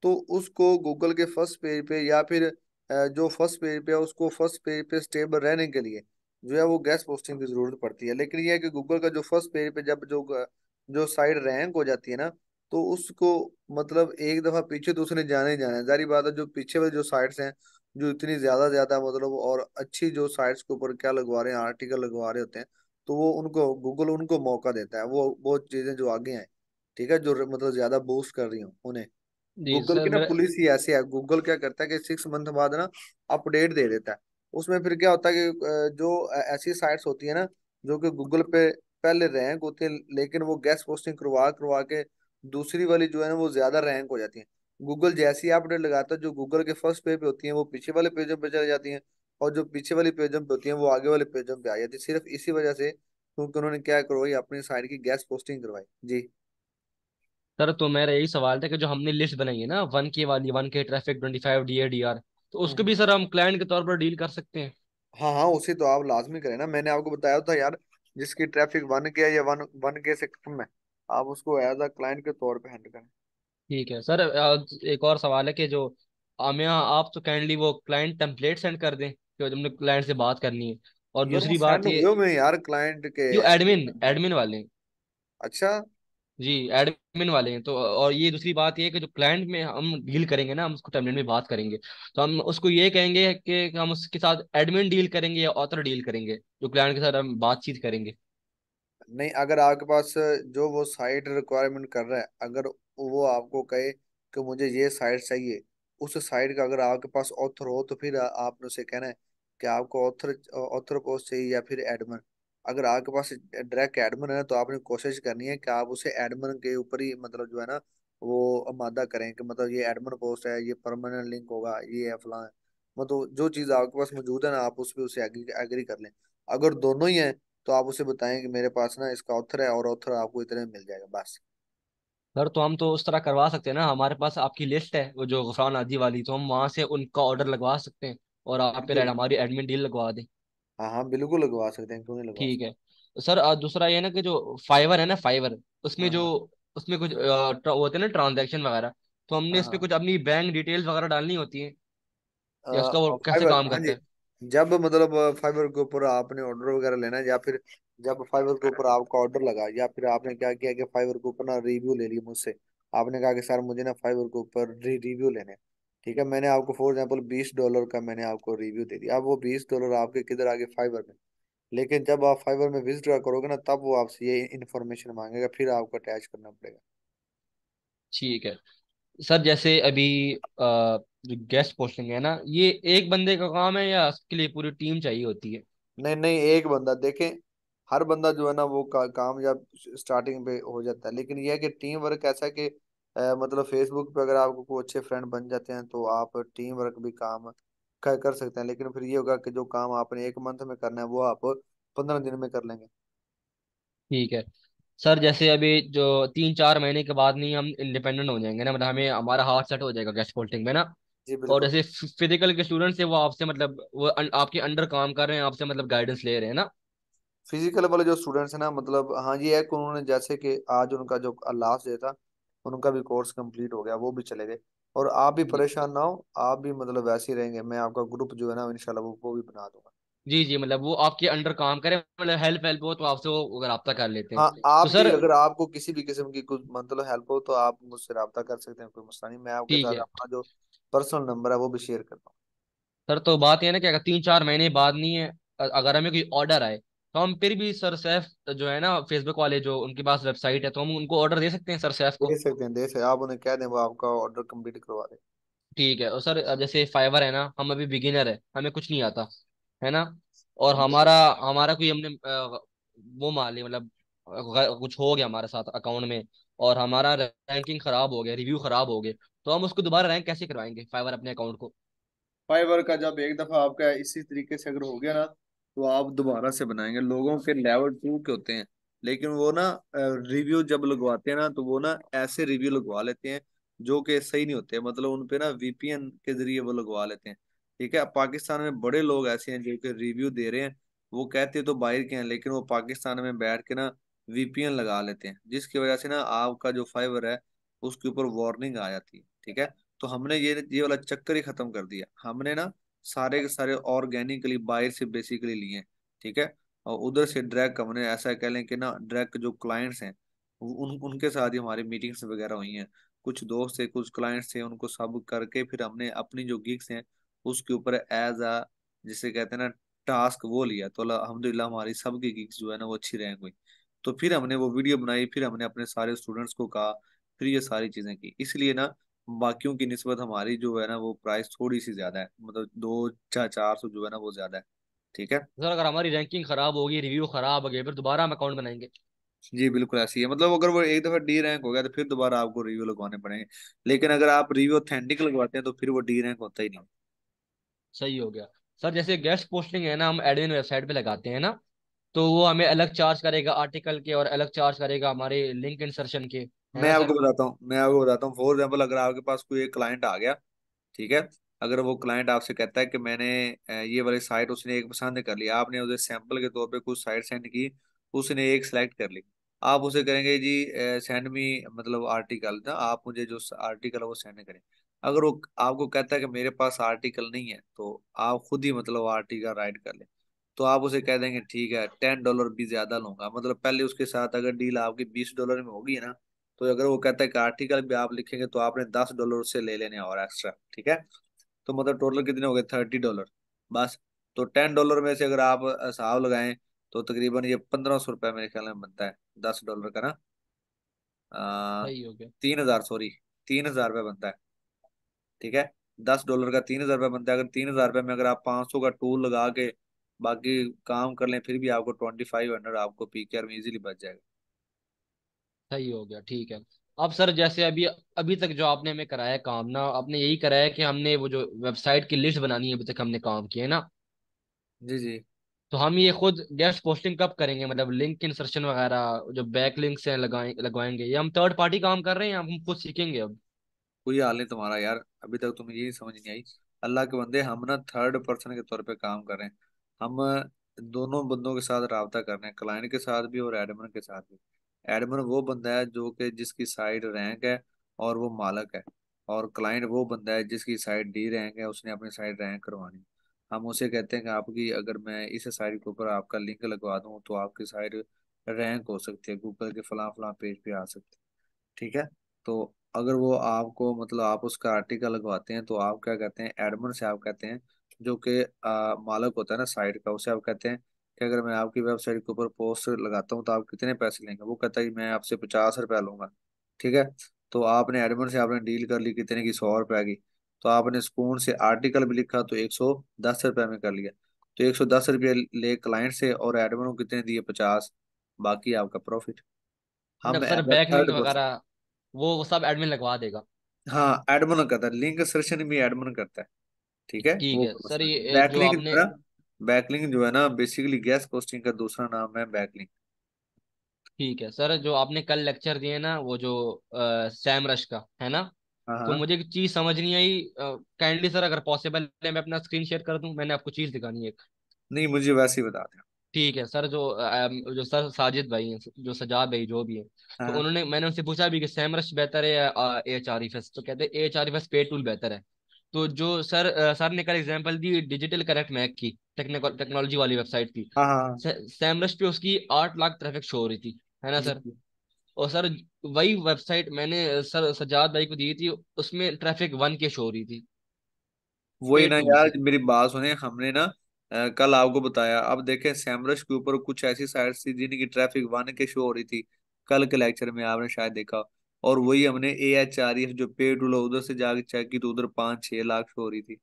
तो उसको गूगल के फर्स्ट पेज पे, या फिर जो फर्स्ट पेज पे है उसको फर्स्ट पेज पे स्टेबल रहने के लिए जो है वो गेस्ट पोस्टिंग की जरूरत पड़ती है। लेकिन ये है कि गूगल का जो फर्स्ट पेज पे जब जो साइट रैंक हो जाती है ना, तो उसको मतलब एक दफा पीछे तो उसने जाना ही जाना है। जारी बात है, जो पीछे वाली जो साइट्स हैं जो इतनी ज्यादा ज्यादा मतलब और अच्छी जो साइट्स के ऊपर क्या लगवा रहे हैं, आर्टिकल लगवा रहे होते हैं, तो वो उनको गूगल उनको मौका देता है, वो चीजें जो आगे हैं, ठीक है, जो मतलब ज्यादा बूस्ट कर रही हूँ उन्हें। जी गूगल सर की ना मेरा। पुलिस ही ऐसी है, गूगल क्या करता है कि 6 मंथ बाद ना अपडेट दे देता है। उसमें फिर क्या होता है कि जो ऐसी साइट्स होती है ना जो कि गूगल पे पहले रैंक होती है, लेकिन वो गेस्ट पोस्टिंग करवा करवा के दूसरी वाली जो है ना वो ज्यादा रैंक हो जाती है। गूगल जैसी अपडेट लगाता है, जो गूगल के फर्स्ट पेज पे होती है वो पीछे वाले पेजों पे चली जाती हैं, और जो पीछे वाली पेजों पे होती है वो आगे वाले पेजों पे आ जाती है, सिर्फ इसी वजह से क्योंकि उन्होंने क्या करवाई, अपनी साइट की गेस्ट पोस्टिंग करवाई जी। सर तो मेरा यही सवाल था कि जो हमने लिस्ट बनाई है ना 1K वाली, 1K ट्रैफिक, 25 DADR, तो उसको भी हम्म। सर हम क्लाइंट के तौर पर डील कर सकते हैं? हाँ हाँ, उसी तो आप लाजमी करें ना, मैंने आपको बताया था यार, जिसकी ट्रैफिक 1K है या 1K से कम है, आप उसको एज अ क्लाइंट के तौर पे हैंडल करें। ठीक है सर। एक और सवाल है कि जो हमें आप तो काइंडली वो क्लाइंट टेम्पलेट सेंड कर दें जो हमने क्लाइंट से बात करनी है। और यार वो दूसरी बात सेंड ये, हुए हुए हैं यार क्लाइंट के जो ऐसे। एडमिन एडमिन वाले हैं। अच्छा। जी, एडमिन वाले हैं। तो और ये दूसरी बात ये है कि जो क्लाइंट में हम डील करेंगे ना, हम उसको टेम्पलेट में बात करेंगे, तो हम उसको ये कहेंगे कि हम उसके साथ एडमिन डील करेंगे या ऑथर डील करेंगे, जो क्लाइंट के साथ हम बातचीत करेंगे। नहीं, अगर आपके पास जो वो साइट रिक्वायरमेंट कर रहा है, अगर वो आपको कहे कि मुझे ये साइट चाहिए, उस साइट का अगर आपके पास ऑथर हो तो फिर आपने उसे कहना है कि आपको ऑथर ऑथर पोस्ट चाहिए या फिर एडमिन। अगर आपके पास डायरेक्ट एडमिन है तो आपने कोशिश करनी है कि आप उसे एडमिन के ऊपर ही मतलब जो है ना वो मादा करें कि मतलब ये एडमिन पोस्ट है, ये परमानेंट लिंक होगा, ये है फलां है। मतलब जो चीज़ आपके पास मौजूद है ना आप उस पर उसे एग्री एग्री कर लें। अगर दोनों ही हैं तो आप उसे बताएं कि मेरे पास ना इसका ऑथर है और ऑथर आपको इतने में मिल जाएगा बस। सर तो हम तो उस तरह करवा सकते हैं ना, हमारे पास आपकी लिस्ट है वो जो गफरान आदि वाली, तो हम वहां से उनका ऑर्डर लगवा सकते हैं और आप फिर बिल्कुल। हमारी एडमिन डील लगवा दें। हाँ हाँ, बिल्कुल लगवा सकते हैं, क्यों नहीं लगवा ठीक सकते। है सर। दूसरा ये ना कि जो फाइवर है ना, फाइवर, उसमें हाँ जो हाँ उसमें कुछ वो होते हैं ना ट्रांजैक्शन वगैरह, तो हमने हाँ इस पे हाँ। कुछ अपनी बैंक डिटेल्स वगैरह डालनी होती है, या उसका वो कैसे फाइबर, काम हाँ करता जी। है? जब मतलब फाइबर के ऊपर आपने ऑर्डर वगैरह लेना है, या फिर जब फाइबर के ऊपर आपका ऑर्डर लगा, या फिर आपने क्या किया कि फाइबर के ऊपर ना रिव्यू ले लिया मुझसे, आपने कहा कि सर मुझे ना फाइबर के ऊपर रिव्यू लेने हैं। ठीक है, मैंने आपको फॉर एग्जाम्पल $20 का मैंने आपको रिव्यू दे दिया, अब वो $20 आपके किधर आगे फाइबर में। लेकिन जब आप फाइबर में विजिट करोगे ना तब वो आपसे ये इन्फॉर्मेशन मांगेगा, फिर आपको अटैच करना पड़ेगा। ठीक है सर। जैसे अभी जो गेस्ट पोस्टिंग है ना, ये एक बंदे का काम है या इसके लिए पूरी टीम चाहिए होती है? नहीं नहीं, एक बंदा देखें, हर बंदा जो है ना वो काम जब स्टार्टिंग पे हो जाता है, लेकिन यह है कि टीम वर्क ऐसा है कि मतलब फेसबुक पे अगर आपको कोई अच्छे फ्रेंड बन जाते हैं तो आप टीम वर्क भी काम कर सकते हैं, लेकिन फिर ये होगा कि जो काम आपने 1 मंथ में करना है वो आप 15 दिन में कर लेंगे। ठीक है सर। जैसे अभी जो 3-4 महीने के बाद नहीं हम इंडिपेंडेंट हो जाएंगे ना, मतलब हमें हमारा हाथ सेट हो जाएगा गेस्ट पोस्टिंग में ना, जी और बिल्कुल। जैसे फिजिकल के स्टूडेंट्स है वो आपसे मतलब वो आपके अंडर काम कर रहे हैं, आपसे मतलब गाइडेंस ले रहे हैं ना? फिजिकल वाले जो स्टूडेंट्स हैं ना, मतलब हाँ ये है कि उन्होंने जैसे कि आज उनका जो लास्ट डे था, उनका भी कोर्स कंप्लीट हो गया, वो भी चले गए। और आप भी जी परेशान ना हो, आप भी मतलब वैसे ही रहेंगे, मैं आपका ग्रुप जो है ना इंशाल्लाह वो भी बना दूंगा। जी जी, मतलब वो आपके अंडर काम करें, मतलब हेल्प हेल्प हो तो आपसे वो रब्ता कर लेते हैं। हाँ, तो आप भी सर अगर आपको किसी भी किस्म की कुछ मतलब हेल्प हो तो आप मुझसे रब्ता कर सकते हैं, कोई मसला नहीं, मैं आपके ठीक साथ है अपना जो पर्सनल नंबर है वो भी शेयर करता हूँ। सर। तो बात ये है ना कि अगर 3-4 महीने बाद नहीं है, अगर हमें कोई ऑर्डर आए, तो हम फिर भी सर सैफ जो है ना फेसबुक वाले, जो उनके पास वेबसाइट है, तो हम उनको ऑर्डर दे सकते हैं सर सैफ दे को? सकते हैं, दे सकते हैं, आप उन्हें कह दें वो आपका ऑर्डर कंप्लीट करवा दे। ठीक है। और सर जैसे फाइवर है ना, हम अभी बिगिनर है, हमें कुछ नहीं आता है ना, और हमारा बिल्कुल। हमारा कोई हमने वो मान लिया मतलब कुछ हो गया हमारे साथ अकाउंट में, और हमारा रैंकिंग खराब हो गया, रिव्यू खराब हो गए, तो हम उसको दोबारा रैंक कैसे करवाएंगे फाइवर अपने अकाउंट को? फाइवर का जब एक दफा आपका इसी तरीके से अगर हो गया ना तो आप दोबारा से बनाएंगे, लोगों के लेवल 2 के होते हैं, लेकिन वो ना रिव्यू जब लगवाते हैं ना तो वो ना ऐसे रिव्यू लगवा लेते हैं जो कि सही नहीं होते, मतलब उन पे ना VPN के जरिए वो लगवा लेते हैं। ठीक है, अब पाकिस्तान में बड़े लोग ऐसे हैं जो कि रिव्यू दे रहे हैं, वो कहते तो बाहर के हैं लेकिन वो पाकिस्तान में बैठ के ना VPN लगा लेते हैं, जिसकी वजह से ना आपका जो फाइवर है उसके ऊपर वार्निंग आ जाती है। ठीक है, तो हमने ये वाला चक्कर ही खत्म कर दिया, हमने ना सारे के सारे ऑर्गेनिकली बाहर से बेसिकली लिए हैं। ठीक है, और उधर से डायरेक्ट हमने ऐसा कह लें कि ना डायरेक्ट जो क्लाइंट्स हैं उनके साथ ही हमारी मीटिंग्स वगैरह हुई हैं, कुछ दोस्त थे कुछ क्लाइंट्स थे, उनको सब करके फिर हमने अपनी जो गिग्स हैं उसके ऊपर एज अ जिसे कहते हैं ना टास्क वो लिया, तो अल्हम्दुलिल्लाह हमारी सबकी गिग्स जो है ना वो अच्छी रैंक हुई। तो फिर हमने वो वीडियो बनाई, फिर हमने अपने सारे स्टूडेंट्स को कहा, फिर ये सारी चीजें की, इसलिए ना बाकियों की निस्बत हमारी जो है ना वो प्राइस थोड़ी सी ज्यादा है, मतलब 2 400 जो है ना वो ज्यादा है। ठीक है। सर अगर हमारी रैंकिंग खराब होगी, रिव्यू खराब हो गए, फिर दोबारा हम अकाउंट बनाएंगे? जी बिल्कुल ऐसी है, मतलब अगर वो एक दफा डी रैंक हो गया तो फिर दोबारा आपको रिव्यू लगवाने पड़ेंगे। लेकिन अगर आप रिव्यू ऑथेंटिक लगवाते हैं तो फिर वो डी रैंक होता ही नहीं। सही हो गया। सर जैसे गेस्ट पोस्टिंग है ना, हम एडमिन वेबसाइट पे लगाते हैं ना, तो वो हमें अलग चार्ज करेगा आर्टिकल के, और अलग चार्ज करेगा हमारे लिंक इंसर्शन के, है मैं ना आपको सर? बताता हूँ, फॉर एग्जाम्पल अगर आपके पास कोई एक क्लाइंट आ गया, ठीक है, अगर वो क्लाइंट आपसे कहता है कि मैंने ये वाली साइट, उसने एक पसंद कर लिया, आपने उसे सैंपल के तौर पे कुछ साइट सेंड की, उसने एक सिलेक्ट कर ली, आप उसे करेंगे जी सेंड मी मतलब आर्टिकल ना, आप मुझे जो आर्टिकल है वो सेंड करें। अगर वो आपको कहता है कि मेरे पास आर्टिकल नहीं है, तो आप खुद ही मतलब आर्टिकल राइट कर ले। तो आप उसे कह देंगे ठीक है, $10 भी ज्यादा लूंगा, मतलब पहले उसके साथ अगर डील आपकी $20 में होगी ना, तो अगर वो कहता है कि आर्टिकल भी आप लिखेंगे तो आपने $10 उससे ले लेने हैं और एक्स्ट्रा, ठीक है। तो मतलब टोटल कितने हो गए, $30 बस। तो $10 में से अगर आप हिसाब लगाएं तो तकरीबन ये $1500 मेरे ख्याल में बनता है, $10 का ना, आ, सही हो गया। 3000, सॉरी, $3000 बनता है। ठीक है, $10 का $3000 बनता है। अगर $3000 में अगर आप 500 का टूल लगा के बाकी काम कर लें, फिर भी आपको 2500 आपको पीकेआर में इजीली बच जाएगा। सही हो गया, ठीक है। अब सर जैसे अभी अभी तक जो आपने हमें कराया काम ना, आपने यही कराया कि हमने वो जो वेबसाइट की लिस्ट बनानी है, अभी तक हमने काम किया है ना। जी जी। तो हम ये खुद गेस्ट पोस्टिंग कब करेंगे, मतलब लिंक इंसर्शन वगैरह जो बैक लिंक्स हैं लगवाएंगे, ये हम थर्ड पार्टी काम कर रहे हैं या हम खुद सीखेंगे अब? कोई हाल नहीं तुम्हारा यार, अभी तक तुम्हें यही समझ नहीं आई। अल्लाह के बंदे, हम ना थर्ड पर्सन के तौर पे काम कर रहे हैं। हम दोनों बंदों के साथ राब्ता कर रहे हैं, क्लाइंट के साथ भी और एडमिन के साथ भी। एडमिन वो बंदा है जो कि जिसकी साइड रैंक है और वो मालक है, और क्लाइंट वो बंदा है जिसकी साइड डी रैंक है, उसने अपनी साइड रैंक करवानी है। हम उसे कहते हैं कि आपकी अगर मैं इस साइड के ऊपर आपका लिंक लगवा दूं तो आपकी साइड रैंक हो सकती है, गूगल के फलां फलां पेज पे आ सकती है। ठीक है। तो अगर वो आपको मतलब आप उसका आर्टिकल लगवाते हैं तो आप क्या कहते हैं, एडमिन से आप कहते हैं, जो कि मालक होता है ना साइट का, उसे आप कहते हैं कि अगर मैं आपकी वेबसाइट के ऊपर पोस्ट लगाता हूँ तो आप कितने पैसे लेंगे। वो कहता है कि मैं आपसे $50 लूंगा। ठीक है। तो आपने एडमिन से आपने डील कर ली कितने की, $100 की। तो आपने स्पून से आर्टिकल भी लिखा तो $110 में कर लिया। तो $110 ले क्लाइंट से, और एडमिन को कितने दिए, 50। बाकी आपका प्रॉफिट। मतलब हम sir as a back link third person. वगैरह वो सब एडमिन लगवा देगा? हाँ एडमन करता है, लिंक सेशन भी एडमन करता है। ठीक है, ठीक वो है सर, मसला नहीं। ये जो बैकलिंक आपने। जो है ना, बैकलिंक जो है ना बेसिकली गैस पोस्टिंग का दूसरा नाम है बैकलिंक। ठीक है सर, जो आपने कल लेक्चर दिए ना, वो जो सैम रश का है ना, हाँ तो हाँ। मुझे एक चीज समझ नहीं आई। काइंडली सर अगर पॉसिबल है मैं अपना स्क्रीन शेयर कर दूं, मैंने आपको चीज दिखानी है। नहीं मुझे वैसे ही बता दें। ठीक है सर, जो सर साजिद भाई हैं, जो सजाद भाई जो भी है, तो हाँ उन्होंने, मैंने उनसे पूछा भी कि सैमरश बेहतर है या एच आर इफ एस, तो कहते हैं एच आर इफ एस पे टूल बेहतर है। तो जो सर ने कल एग्जांपल दी डिजिटल करेक्ट मैक की, टेक्नोलॉजी वाली वेबसाइट की, हाँ हाँ हाँ। सैमरश पे उसकी 8 लाख ट्रैफिक शो हो रही थी, है ना जी सर? जी। और सर वही वेबसाइट मैंने सर सजाद भाई को दी थी, उसमें ट्रैफिक 1 के शो हो रही थी, वही पेड ना टूल यार, से। मेरी बात सुने, हमने ना कल आपको बताया, अब देखें सैमरश के ऊपर कुछ ऐसी साइट्स थी जिनकी ट्रैफिक 1 के शो हो रही थी, कल के लेक्चर में आपने शायद देखा। और वही हमने AHREF जो पे टूल है उधर से जाके चेक की तो उधर 5 6 लाख शो हो रही थी।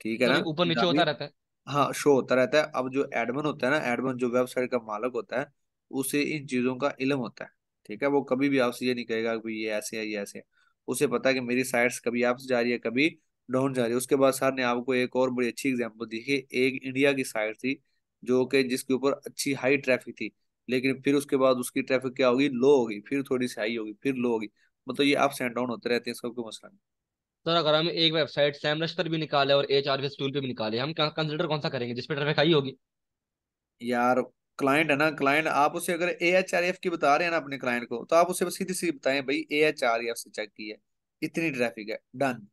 ठीक है सर ना। ये ऊपर नीचे होता रहता है? हाँ शो होता रहता है। अब जो एडमिन होता है ना, एडमिन जो वेबसाइट का मालक होता है, उसे इन चीजों का इल्म होता है। ठीक है, वो कभी भी आपसे ये नहीं कहेगा कि ये ऐसे है ये ऐसे है। उसे पता है कि मेरी साइट्स कभी अप जा रही है, कभी डाउन जा रही है। उसके बाद सर ने आपको एक और बड़ी अच्छी एग्जांपल दी कि एक इंडिया की साइट थी जो कि जिसके ऊपर अच्छी हाई ट्रैफिक थी, लेकिन फिर उसके बाद उसकी ट्रैफिक क्या होगी, लो होगी, फिर थोड़ी सी हाई होगी, फिर लो होगी। मतलब ये अप्स एंड डाउन होते रहते हैं, इसका कोई मसला नहीं। सर अगर हम एक वेबसाइट सैमरश पर भी निकाले और एच आर टूल पे भी निकाले, हम कंसिडर कौन सा करेंगे जिसपे ट्रैफिक हाई होगी? यार क्लाइंट है ना, क्लाइंट आप उसे अगर AHREF की बता रहे हैं ना अपने क्लाइंट को, तो आप उसे बस सीधी सीधी बताएं भाई AHREF से चेक की है, इतनी ट्रैफिक है, डन।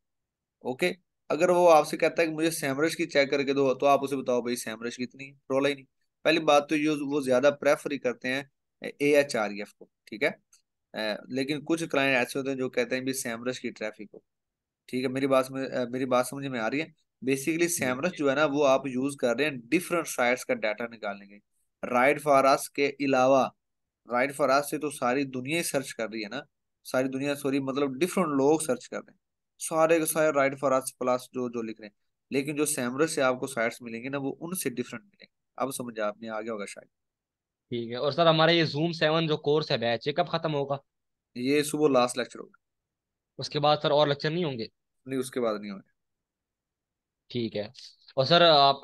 ओके। अगर वो आपसे कहता है कि मुझे सैमरश की चेक करके दो, तो आप उसे बताओ भाई सैमरश कितनी है, रोला ही नहीं। पहली बात तो ये वो ज्यादा प्रेफर ही करते हैं AHREF को। ठीक है। लेकिन कुछ क्लाइंट ऐसे होते हैं जो कहते हैं भी सैमरश की ट्रैफिक हो। ठीक है, मेरी बात समझ में आ रही है। बेसिकली जी। सैमरस जो है ना वो आप यूज कर रहे हैं डिफरेंट साइट्स का डाटा निकालने के। राइट फॉर अस के अलावा, राइट फॉर अस से तो सारी दुनिया ही सर्च कर रही है ना, सारी दुनिया, सॉरी मतलब डिफरेंट लोग सर्च कर रहे हैं। सारे के सारे राइट फॉर अस प्लस जो जो लिख रहे हैं। लेकिन जो सैमरस से आपको साइट्स मिलेंगे ना, वो उनसे डिफरेंट मिलेंगे। अब समझ आपने आ गया होगा शायद। ठीक है। और सर हमारा ये Zoom 7 जो कोर्स है बैच, ये कब खत्म होगा? ये सुबह लास्ट लेक्चर होगा। उसके बाद सर और लेक्चर नहीं होंगे? नहीं, उसके बाद नहीं होगा। ठीक है। और सर आप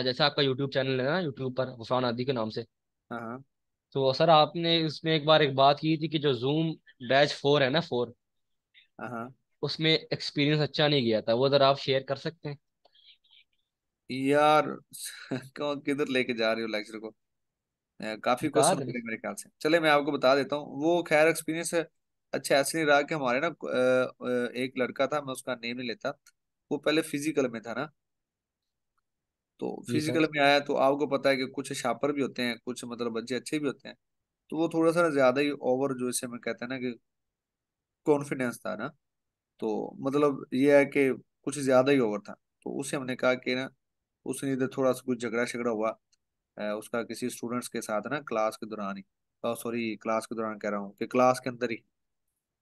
जैसे आपका यूट्यूब चैनल है ना, यूट्यूब पर गुफरान आदि के नाम से, हाँ हाँ तो सर आपने इसमें एक बार एक बात की थी कि जो Zoom बैच 4 है ना, 4, हाँ हाँ। उसमें एक्सपीरियंस अच्छा नहीं गया था, वो जरा आप शेयर कर सकते हैं? यार क्यों, किधर लेके जा रहे हो लेक्चर को? काफी बता क्वेश्चन हो दें। गए मेरे ख्याल से। चले मैं आपको बता देता हूँ। वो खैर एक्सपीरियंस अच्छा ऐसे नहीं रहा कि हमारे ना एक लड़का था, मैं उसका नेम नहीं लेता। वो पहले फिजिकल में था ना, तो जी सर। फिजिकल में आया तो आपको पता है कि कुछ शापर भी होते हैं, कुछ मतलब बच्चे अच्छे भी होते हैं। तो वो थोड़ा सा ज्यादा ही ओवर, जो इसे मैं कहते हैं ना कि कॉन्फिडेंस था ना। तो मतलब ये है कि कुछ ज्यादा ही ओवर था। तो उसे हमने कहा कि ना, उसने इधर थोड़ा सा कुछ झगड़ा झगड़ा हुआ उसका किसी स्टूडेंट्स के साथ ना, क्लास के दौरान ही। सॉरी, क्लास के दौरान कह रहा हूँ कि क्लास के अंदर ही।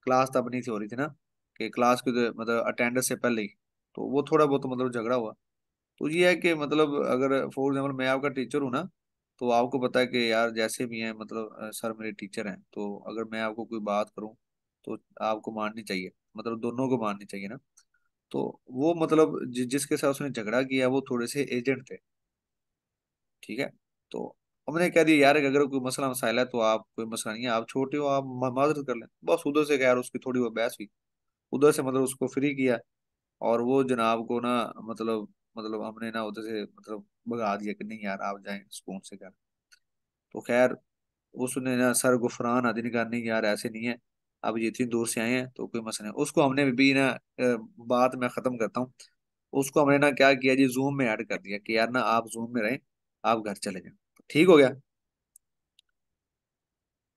क्लास तब नहीं थी हो रही थी ना, कि क्लास के मतलब अटेंडेंस से पहले ही। तो वो थोड़ा बहुत मतलब झगड़ा हुआ। तो ये है कि मतलब अगर फॉर एग्जाम्पल मैं आपका टीचर हूँ ना, तो आपको पता है कि यार जैसे भी हैं मतलब सर मेरे टीचर हैं, तो अगर मैं आपको कोई बात करूँ तो आपको माननी चाहिए, मतलब दोनों को माननी चाहिए ना। तो वो मतलब जिसके साथ उसने झगड़ा किया वो थोड़े से एजेंट थे। ठीक है। तो हमने कह दिया यार कि अगर कोई मसला मसाइल है तो आप, कोई मसला नहीं है, आप छोटे हो, आप माजरत कर लें बस। उधर से यार उसकी थोड़ी वो बहस हुई, उधर से मतलब उसको फ्री किया। और वो जनाब को ना मतलब हमने ना उधर से मतलब भगा दिया कि नहीं यार आप जाएं सुकून से घर। तो खैर उसने ना सर गुफरान आदि ने कहा नहीं यार ऐसे नहीं है, अब ये इतनी दूर से आए हैं तो कोई मसला नहीं। उसको हमने भी ना बात मैं खत्म करता हूँ। उसको हमने ना क्या किया जी, जूम में ऐड कर दिया कि यार ना आप जूम में रहें, आप घर चले जाएं। ठीक हो गया।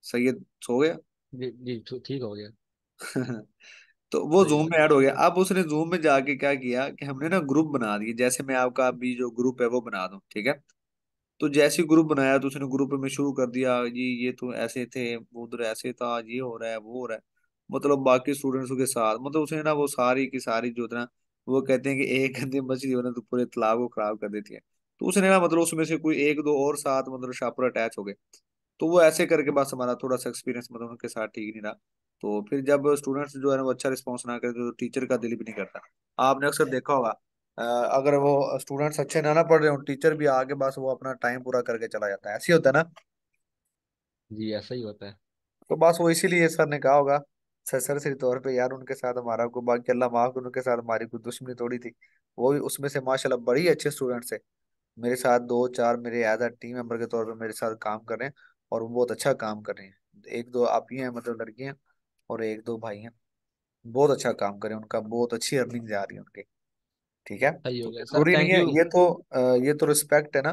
सैयद सो गया। जी जी, ठीक हो गया। तो वो सही जूम बात। में ऐड हो गया। अब उसने जूम में जाके क्या किया कि हमने ना ग्रुप बना दिए, जैसे मैं आपका अभी जो ग्रुप है वो बना दूं, ठीक है। तो जैसे ही ग्रुप बनाया तो उसने ग्रुप में शुरू कर दिया जी, ये तो ऐसे थे, वो उधर ऐसे था, ये हो रहा है वो हो रहा है। मतलब बाकी स्टूडेंट्स के साथ मतलब उसने ना वो सारी की सारी जो था ना, वो कहते हैं कि एक गंदी मछली हो ना तो पूरे तालाब को खराब कर देती है। तो उसने ना मतलब उसमें से कोई एक दो और साथ मतलब शापर अटैच हो गए। तो वो ऐसे करके बस हमारा थोड़ा सा एक्सपीरियंस मतलब उनके साथ ठीक नहीं रहा। तो फिर जब स्टूडेंट्स जो है ना वो अच्छा रिस्पॉन्स ना करे तो टीचर का दिल भी नहीं करता। आपने अक्सर देखा होगा अगर वो स्टूडेंट्स अच्छे ना पढ़ रहे हो, टीचर भी आगे बस वो अपना टाइम पूरा करके चला जाता है, ऐसे ही होता है ना। जी ऐसा ही होता है। तो बस वो इसीलिए सर ने कहा होगा सरसरी तौर पे यार उनके साथ हमारा को, बाकी अल्लाह माफ करे, उनके साथ हमारी कोई दुश्मनी थोड़ी थी। वो भी उसमें से माशाल्लाह बड़ी अच्छे स्टूडेंट्स है। मेरे साथ दो चार मेरे एज अ टीम मेंबर के तौर पे मेरे साथ काम कर रहे हैं, और वो बहुत अच्छा काम कर रहे हैं। एक दो आप ही हैं मतलब लड़कियां, और एक दो भाई हैं। बहुत अच्छा काम कर रहे हैं, उनका बहुत अच्छी अर्निंग जा रही है उनकी। ठीक है। सही हो तो गया सर, जरूरी नहीं थैंक है यू। ये तो रिस्पेक्ट है ना।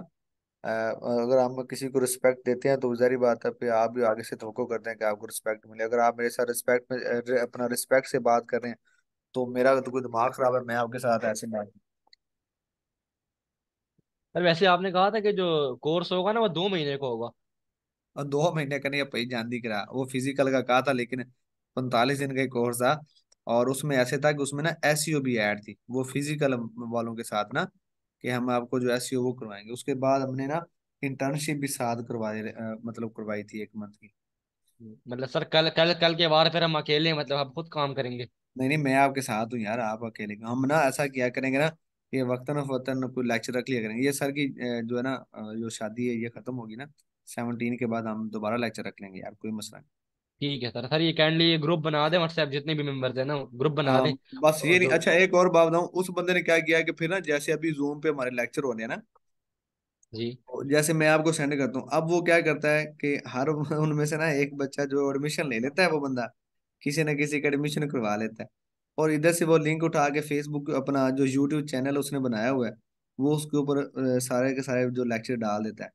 अगर हम किसी को रिस्पेक्ट देते हैं तो जारी बात है फिर आप भी आगे से धोखो करते हैं कि आपको रिस्पेक्ट मिले। अगर आप मेरे साथ रिस्पेक्ट में अपना रिस्पेक्ट से बात कर रहे हैं, तो मेरा तो कोई दिमाग खराब है, मैं आपके साथ ऐसे बात। सर वैसे आपने कहा था कि जो कोर्स होगा ना वो 2 महीने का होगा। और 2 महीने का नहीं, पही जान दिख रहा वो फिजिकल का कहा था, लेकिन 45 दिन का कोर्स था। और उसमें ऐसे था कि उसमें ना एसईओ भी ऐड थी वो फिजिकल वालों के साथ ना, कि हम आपको जो एसईओ वो करवाएंगे। उसके बाद हमने ना इंटर्नशिप भी साथ मतलब करवाई थी 1 मंथ की। मतलब सर कल कल कल के बाद फिर हम अकेले मतलब हम खुद काम करेंगे? नहीं नहीं, मैं आपके साथ हूँ यार, आप अकेले क्यों? हम ना ऐसा किया करेंगे ना, ये वक्तन फवक्तन कोई लेक्चर रख लिया करेंगे। ये सर की जो है ना जो शादी है ये खत्म होगी ना 17 के बाद, हम दोबारा लेक्चर रख लेंगे यार, कोई मसला नहीं। ठीक है सर। सर ये काइंडली ग्रुप बना दे, व्हाट्सएप जितने भी मेंबर्स हैं ना ग्रुप बना दे। बस और ये नहीं, जो अच्छा एक और बात बताऊं, उस बंदे ने क्या किया कि फिर ना जैसे अभी जूम पे हमारे लेक्चर होने हैं ना, जी। जैसे मैं आपको सेंड करता हूँ, अब वो क्या करता है कि हर उनमें से ना एक बच्चा जो एडमिशन ले लेता है, वो बंदा किसी न किसी का एडमिशन करवा लेता है। और इधर से वो लिंक उठा के फेसबुक अपना जो यूट्यूब चैनल उसने बनाया हुआ है, वो उसके ऊपर सारे के सारे जो लेक्चर डाल देता है।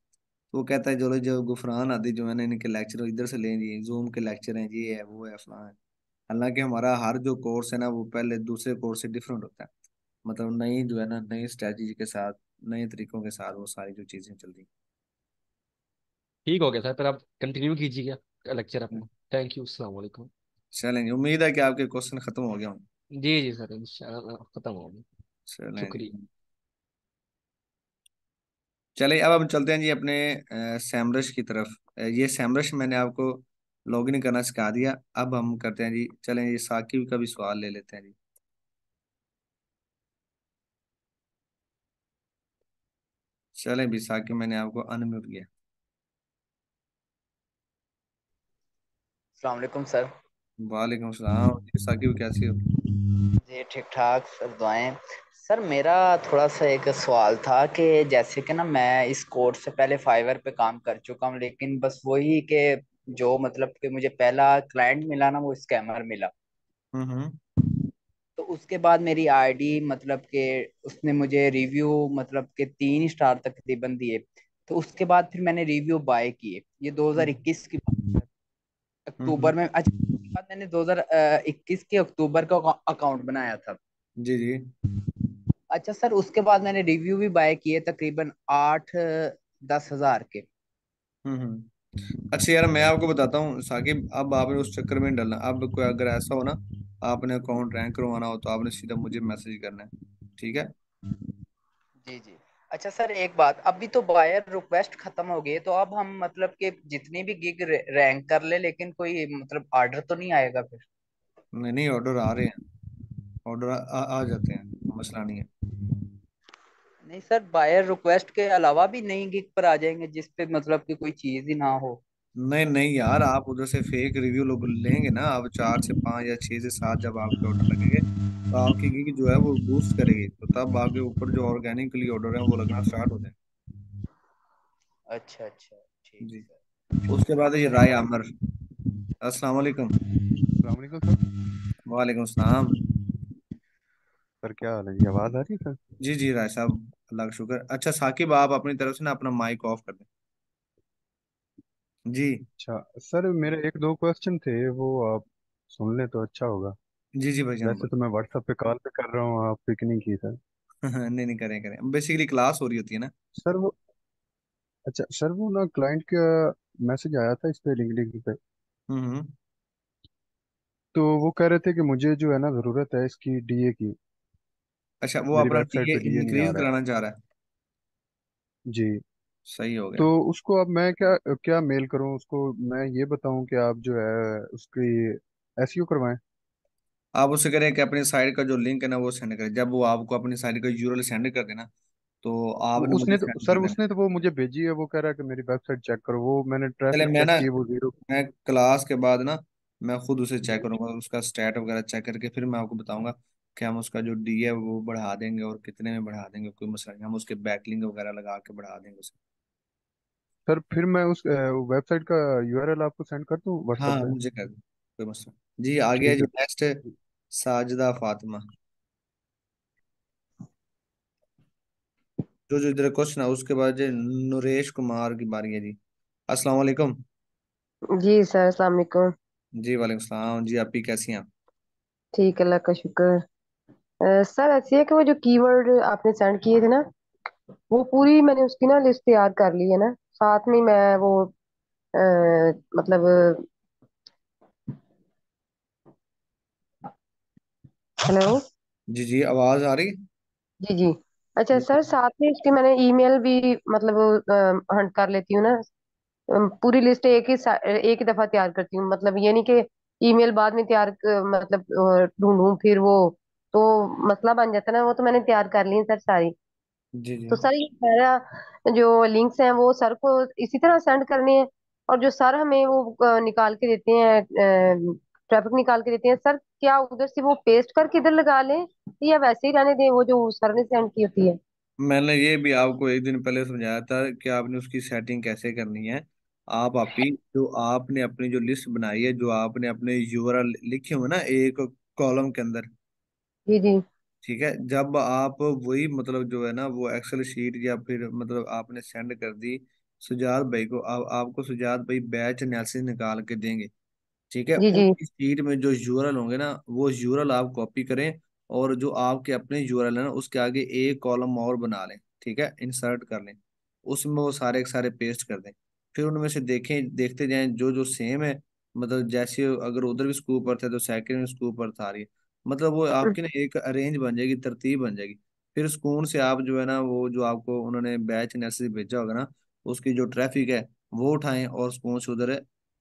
तो वो कहता है चलो जो गुफरान आदि जो है ना इनके लेक्चर इधर से लें जी, जूम के लेक्चर हैं, ये है वो है फलाना है। हालांकि हमारा हर जो कोर्स है ना वो पहले दूसरे कोर्स से डिफरेंट होता है। मतलब नई जो है ना नई स्ट्रेटजी के साथ, नए तरीकों के साथ वो सारी जो चीजें चल रही ठीक हो गया सर, फिर आप कंटिन्यू कीजिएगा लेक्चर हैं। अपना। थैंक यू, अस्सलाम वालेकुम। चलेंगे, उम्मीद है कि आपके क्वेश्चन खत्म हो गया होंगे। जी जी सर, इंशाल्लाह खत्म होगी। चलें जी। शुक्रिया। चलिए अब हम चलते हैं जी अपने सैमरश की तरफ। ये सैमरश मैंने आपको लॉगिन करना सिखा दिया। अब हम करते हैं जी, चलें ये साकिब का भी सवाल ले लेते हैं जी। चलें भी साकिब, मैंने आपको अनम्यूट किया। अस्सलाम वालेकुम सर। वालेकुम सलाम जी, साकिब कैसी हो? जी ठीक ठाक सर, दुआएं। सर मेरा थोड़ा सा एक सवाल था कि जैसे कि ना मैं इस कोर्स से पहले फाइवर पे काम कर चुका हूँ, लेकिन बस वही कि जो मतलब कि मुझे पहला क्लाइंट मिला ना, वो स्कैमर मिला। हम्म। तो उसके बाद मेरी आईडी मतलब कि उसने मुझे रिव्यू मतलब कि 3 स्टार तकरीबन दिए। तो उसके बाद फिर मैंने रिव्यू बाय किए, ये हम्म 2021 की बात है, हम्म। अक्टूबर में। अच्छा, उसके बाद मैंने 2021 के अक्टूबर का अकाउंट बनाया था। जी जी। अच्छा सर, उसके बाद मैंने रिव्यू भी बाय किए तकरीबन 8-10 हज़ार के। हम्म। अच्छा यार, मैं आपको बताता हूँ साकिब, अब आपने उस चक्कर में नहीं डलना। अब कोई अगर ऐसा हो ना, आपने अकाउंट रैंक करवाना हो, तो आपने सीधा मुझे मैसेज करना है, ठीक है? जी जी। अच्छा सर, एक बात, अभी तो बायर रिक्वेस्ट खत्म हो गई है, तो अब हम मतलब कि जितनी भी गिग रैंक कर ले, लेकिन कोई मतलब ऑर्डर तो नहीं आएगा फिर? नहीं नहीं, ऑर्डर आ रहे हैं। ऑर्डर आ जाते हैं, मसला नहीं है। नहीं सर, बायर रिक्वेस्ट के अलावा भी नई गिग पर आ जाएंगे जिस पे मतलब कि कोई चीज ही ना हो। नहीं नहीं यार, आप उधर से फेक रिव्यू लोग लेंगे ना, अब 4 से 5 या 6 से 7 जब आपके ऑर्डर लगेंगे, तो आपकी गिग जो है वो बूस्ट करेगी, तो तब आपके ऊपर जो ऑर्गेनिकली ऑर्डर है वो लगना स्टार्ट हो जाए। अच्छा अच्छा, ठीक जी। सर। उसके बाद है ये राय आमर। अस्सलाम वालेकुम। अस्सलाम वालेकुम सर। वालेकुम सलाम। सर क्या हाल है जी, आवाज़ आ रही है सर? जी जी राय साहब, अल्लाह का शुक्र। अच्छा साकिब, आप अपनी तरफ से ना अपना माइक ऑफ कर दें। जी। अच्छा सर, मेरे एक दो क्वेश्चन थे, वो आप सुन लें तो अच्छा होगा। जी जी भाईजान वैसे बोल। तो मैं व्हाट्सएप पे कॉल पे कर रहा हूँ, आप पिक नहीं की सर। नहीं नहीं, करें करें, बेसिकली क्लास हो रही होती है ना। सर वो, अच्छा सर, वो ना क्लाइंट का मैसेज आया था इस पे, लिंक्डइन पे। हम्म। तो वो कह रहे थे कि मुझे जो है ना ज़रूरत है इसकी डीए की। अच्छा, वो मेरी अपना वेबसाइट टीए पे डीए नहीं आ इंक्रीज रहा है। कराना चाह रहा है। जी। सही हो तो गया। उसको अब मैं क्या क्या मेल करूँ उसको? मैं ये बताऊं कि आप जो है उसकी एसईओ करवाएं? आप उससे करें कि अपनी साइट का जो लिंक है ना वो सेंड करें। जब वो आपको अपनी साइट का यूआरएल सेंड कर देना, तो आपने मुझे उसने तो सेंड सर, कर देना। उसने तो वो मुझे भेजी है, वो कह रहा है कि मेरी वेबसाइट चेक करो। वो मैंने चले ट्रैफिक मैं चेक ना, की, वो जीरो। मैं क्लास के बाद ना मैं खुद उसे चेक जी। करूंगा, उसका स्टैट वगैरह चेक करके फिर मैं आपको बताऊंगा कि हम उसका जो डी है वो बढ़ा देंगे और कितने में बढ़ा देंगे। कोई मसला नहीं, हम उसके बैकलिंक वगैरह लगा के बढ़ा देंगे उसे। सर फिर मैं उस वेबसाइट का यूआरएल आपको सेंड कर दूं व्हाट्सएप हाँ पे? मुझे कर दो, कोई मसला नहीं। जी, आ गया ठीक जी है। नेक्स्ट, साजिदा फातिमा। जो जो इधर क्वेश्चन है उसके बाद जी नरेश कुमार की बारी है जी। अस्सलाम वालेकुम। जी सर, अस्सलाम वालेकुम। जी वालेकुम सलाम जी, आप ही कैसी हैं? ठीक है, अल्लाह का शुक्र। सर ऐसी है कि वो जो कीवर्ड आपने सेंड किए थे ना, वो पूरी मैंने उसकी ना लिस्ट तैयार कर ली है ना। साथ में मैं वो अ, मतलब हेलो। जी जी, आवाज आ रही? जी जी। अच्छा जी सर, साथ में उसकी मैंने ईमेल भी मतलब हंट कर लेती हूँ ना। पूरी लिस्ट एक ही दफा तैयार करती हूँ, मतलब ये नहीं कि ईमेल बाद में मतलब ढूंढूं फिर वो तो मसला बन जाता है ना। वो तो मैंने तैयार कर ली है सर सारी। जी जी। तो सर ये सारा जो लिंक्स हैं वो सर को इसी तरह सेंड करने हैं, और जो सर हमें वो निकाल के देते हैं, ट्रैफिक निकाल के देते हैं सर, क्या उधर से वो पेस्ट करके इधर लगा लें या वैसे ही रहने दें वो जो सर ने सेंड की होती है? मैंने ये भी आपको एक दिन पहले समझाया था कि आपने उसकी सेटिंग कैसे करनी है। आप ही जो आपने अपनी जो लिस्ट बनाई है, जो आपने अपने यूआरएल लिखे हुए ना एक कॉलम के अंदर, जी जी। ठीक है, जब आप वही मतलब जो है ना वो एक्सेल शीट या फिर मतलब आपने सेंड कर दी सुजात भाई को, आपको सुजात भाई बैच एनालिसिस निकाल के देंगे, ठीक है? जी जी। उनकी शीट में जो यूआरएल होंगे ना, वो यूआरएल आप कॉपी करें, और जो आपके अपने यूआरएल है ना उसके आगे एक कॉलम और बना लें, ठीक है, इंसर्ट कर लें, उसमें वो सारे के सारे पेस्ट कर दें। फिर उनमें से देखें, देखते जाएं जो जो सेम है, मतलब जैसे अगर उधर भी स्कूप पर थे तो सेकंड में स्कूप पर था रही है, मतलब वो आपकी ना एक अरेंज बन जाएगी, तरतीब बन जाएगी। फिर सुकून से आप जो है ना, वो जो आपको उन्होंने बैच मैसेज भेजा होगा ना, उसकी जो ट्रैफिक है वो उठाएं और सुकून से उधर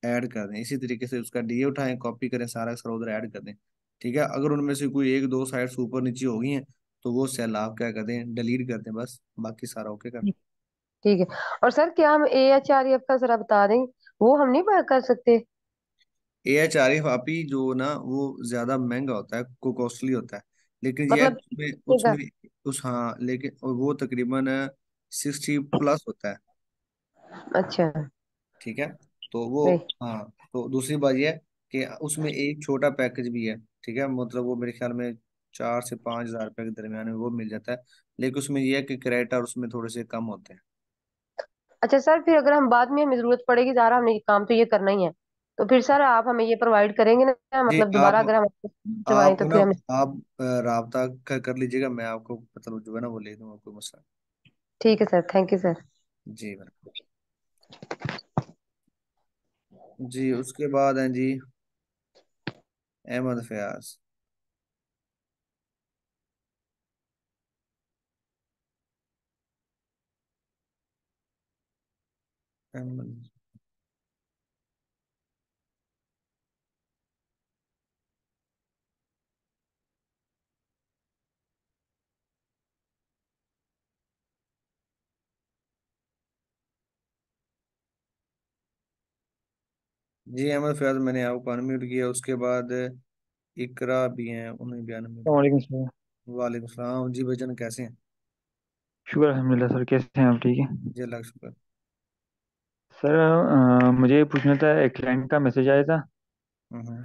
ऐड कर दें। इसी तरीके से उसका डीए उठाएं, कॉपी करें, सारा का सारा उधर ऐड कर दें। ठीक है, अगर उनमें से कोई एक दो साइट्स ऊपर नीचे हो गई हैं तो वो सेल आप क्या कर दें, डिलीट कर दें, बस बाकी सारा ओके कर दें। ठीक है। और सर क्या हम AHREF का जरा बता दें, वो हम नहीं कर सकते? AHRF आप ही जो ना वो ज्यादा महंगा होता है, को कॉस्टली होता है। लेकिन ये है मतलब उसमें का? उसमें उस हाँ, लेकिन और वो तकरीबन 60+ होता है। अच्छा। ठीक है, तो वो नहीं। हाँ, तो दूसरी बात ये है कि उसमें एक छोटा पैकेज भी है। ठीक है, मतलब वो मेरे ख्याल में 4 से 5 हज़ार रुपये के दरमियान में वो मिल जाता है। लेकिन उसमें यह है कि क्रेडिट और उसमें थोड़े से कम होते हैं। अच्छा सर, फिर अगर हम बाद में हमें जरूरत पड़ेगी, ज़ारा हमने ये काम तो ये करना ही है, तो फिर सर आप हमें ये प्रोवाइड करेंगे ना, जी, मतलब दोबारा आप अगर हम करवाएं आप तो ना फिर हमें। आप राबता कर लीजिएगा, मैं आपको मतलब जो है ना वो ले दूंगा, कोई मसला ठीक है सर, थैंक यू सर। नहीं। जी मैडम। जी, उसके बाद हैं जी अहमद फयाज। अहमद। जी अहमद फयाज, मैंने आपको अनम्यूट किया। उसके बाद इकरा भी हैं, उन्हें भी अनम्यूट किया। वालेकुम सर। वालेकुम सलाम जी भाईजान, कैसे हैं? शुक्र अल्हम्दुलिल्लाह सर, कैसे हैं आप? ठीक है जी अल्लाह का शुक्र। सर। मुझे ये पूछना था, एक क्लाइंट का मैसेज आया था। हम्म।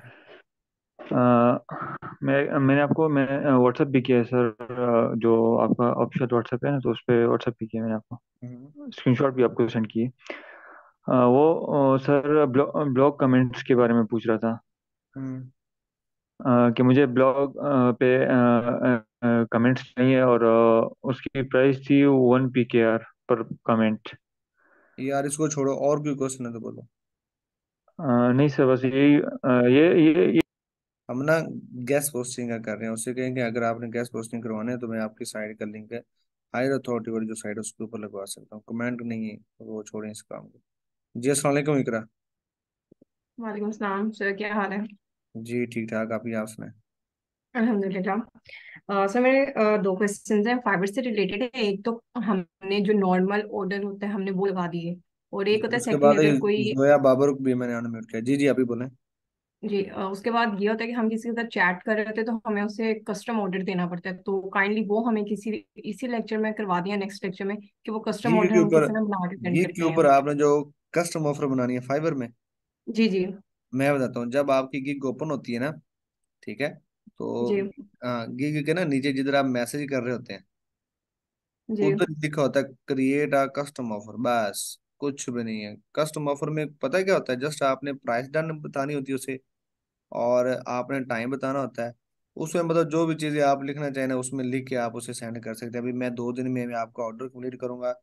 मैंने आपको मैं व्हाट्सएप भी किया है सर। जो आपका ऑफिशियल व्हाट्सएप है ना, तो उस पर व्हाट्सएप भी किया मैंने हम्म। आपको। स्क्रीनशॉट भी आपको सेंड किए। वो सर ब्लॉग कमेंट्स के बारे में पूछ रहा था। हम्म। कि मुझे ब्लॉग पे कमेंट्स चाहिए, और उसकी प्राइस थी 1 PKR पर कमेंट। यार इसको छोड़ो, और कोई क्वेश्चन है तो बोलो। नहीं सर, बस यही ये हम ना गैस पोस्टिंग का कर रहे हैं, उससे कहेंगे अगर आपने गैस पोस्टिंग करवाना है तो मैं आपकी साइट का लिंक है, हायर अथॉरिटी वाली जो साइट है उसके ऊपर लगवा सकता हूँ। कमेंट नहीं है, वो छोड़ें इस काम को। जी अस्सलाम वालेकुम इकरा। वालेकुम सलाम सर, क्या हाल है? जी ठीक ठाक, आप ही आप सुनाएं। अल्हम्दुलिल्लाह। सर मेरे दो क्वेश्चंस हैं, फाइबर से रिलेटेड है। एक तो हमने जो नॉर्मल ऑर्डर होता है हमने वो लगा दिए, और एक जी, होता है उसके सेकंड, बाद अगर कोई। जोया बाबर को भी मैंने अनम्यूट किया। जी जी, आप ही बोलें। जी, उसके बाद ये होता है कि हम किसी के साथ चैट कर रहे होते हैं तो हमें उसे कस्टम ऑर्डर देना पड़ता है, तो काइंडली वो हमें किसी इसी लेक्चर में करवा दिया, नेक्स्ट लेक्चर में, कि वो कस्टम गीग ऑर्डर के हम ऊपर किसी ने बना के सेंड गीग के करके आए ऊपर हैं। आपने जो कस्टम ऑफर बनानी है फाइबर में, जी जी। मैं बताता हूँ। जब आपकी गिग ओपन होती है ना, ठीक है, तो जी गिग के ना नीचे जिधर आप मैसेज कर रहे होते हैं जी। उधर लिखा होता है क्रिएट अ कस्टम ऑफर, बस कुछ भी नहीं है। कस्टम ऑफर में पता है क्या होता है, जस्ट आपने प्राइस डन बतानी होती है उसे, और आपने टाइम बताना होता है। उसमें मतलब जो भी चीजें आप लिखना चाहें ना उसमें लिख के आप उसे सेंड कर सकते हैं। अभी मैं 2 दिन में मैं आपका ऑर्डर कंप्लीट करूंगा,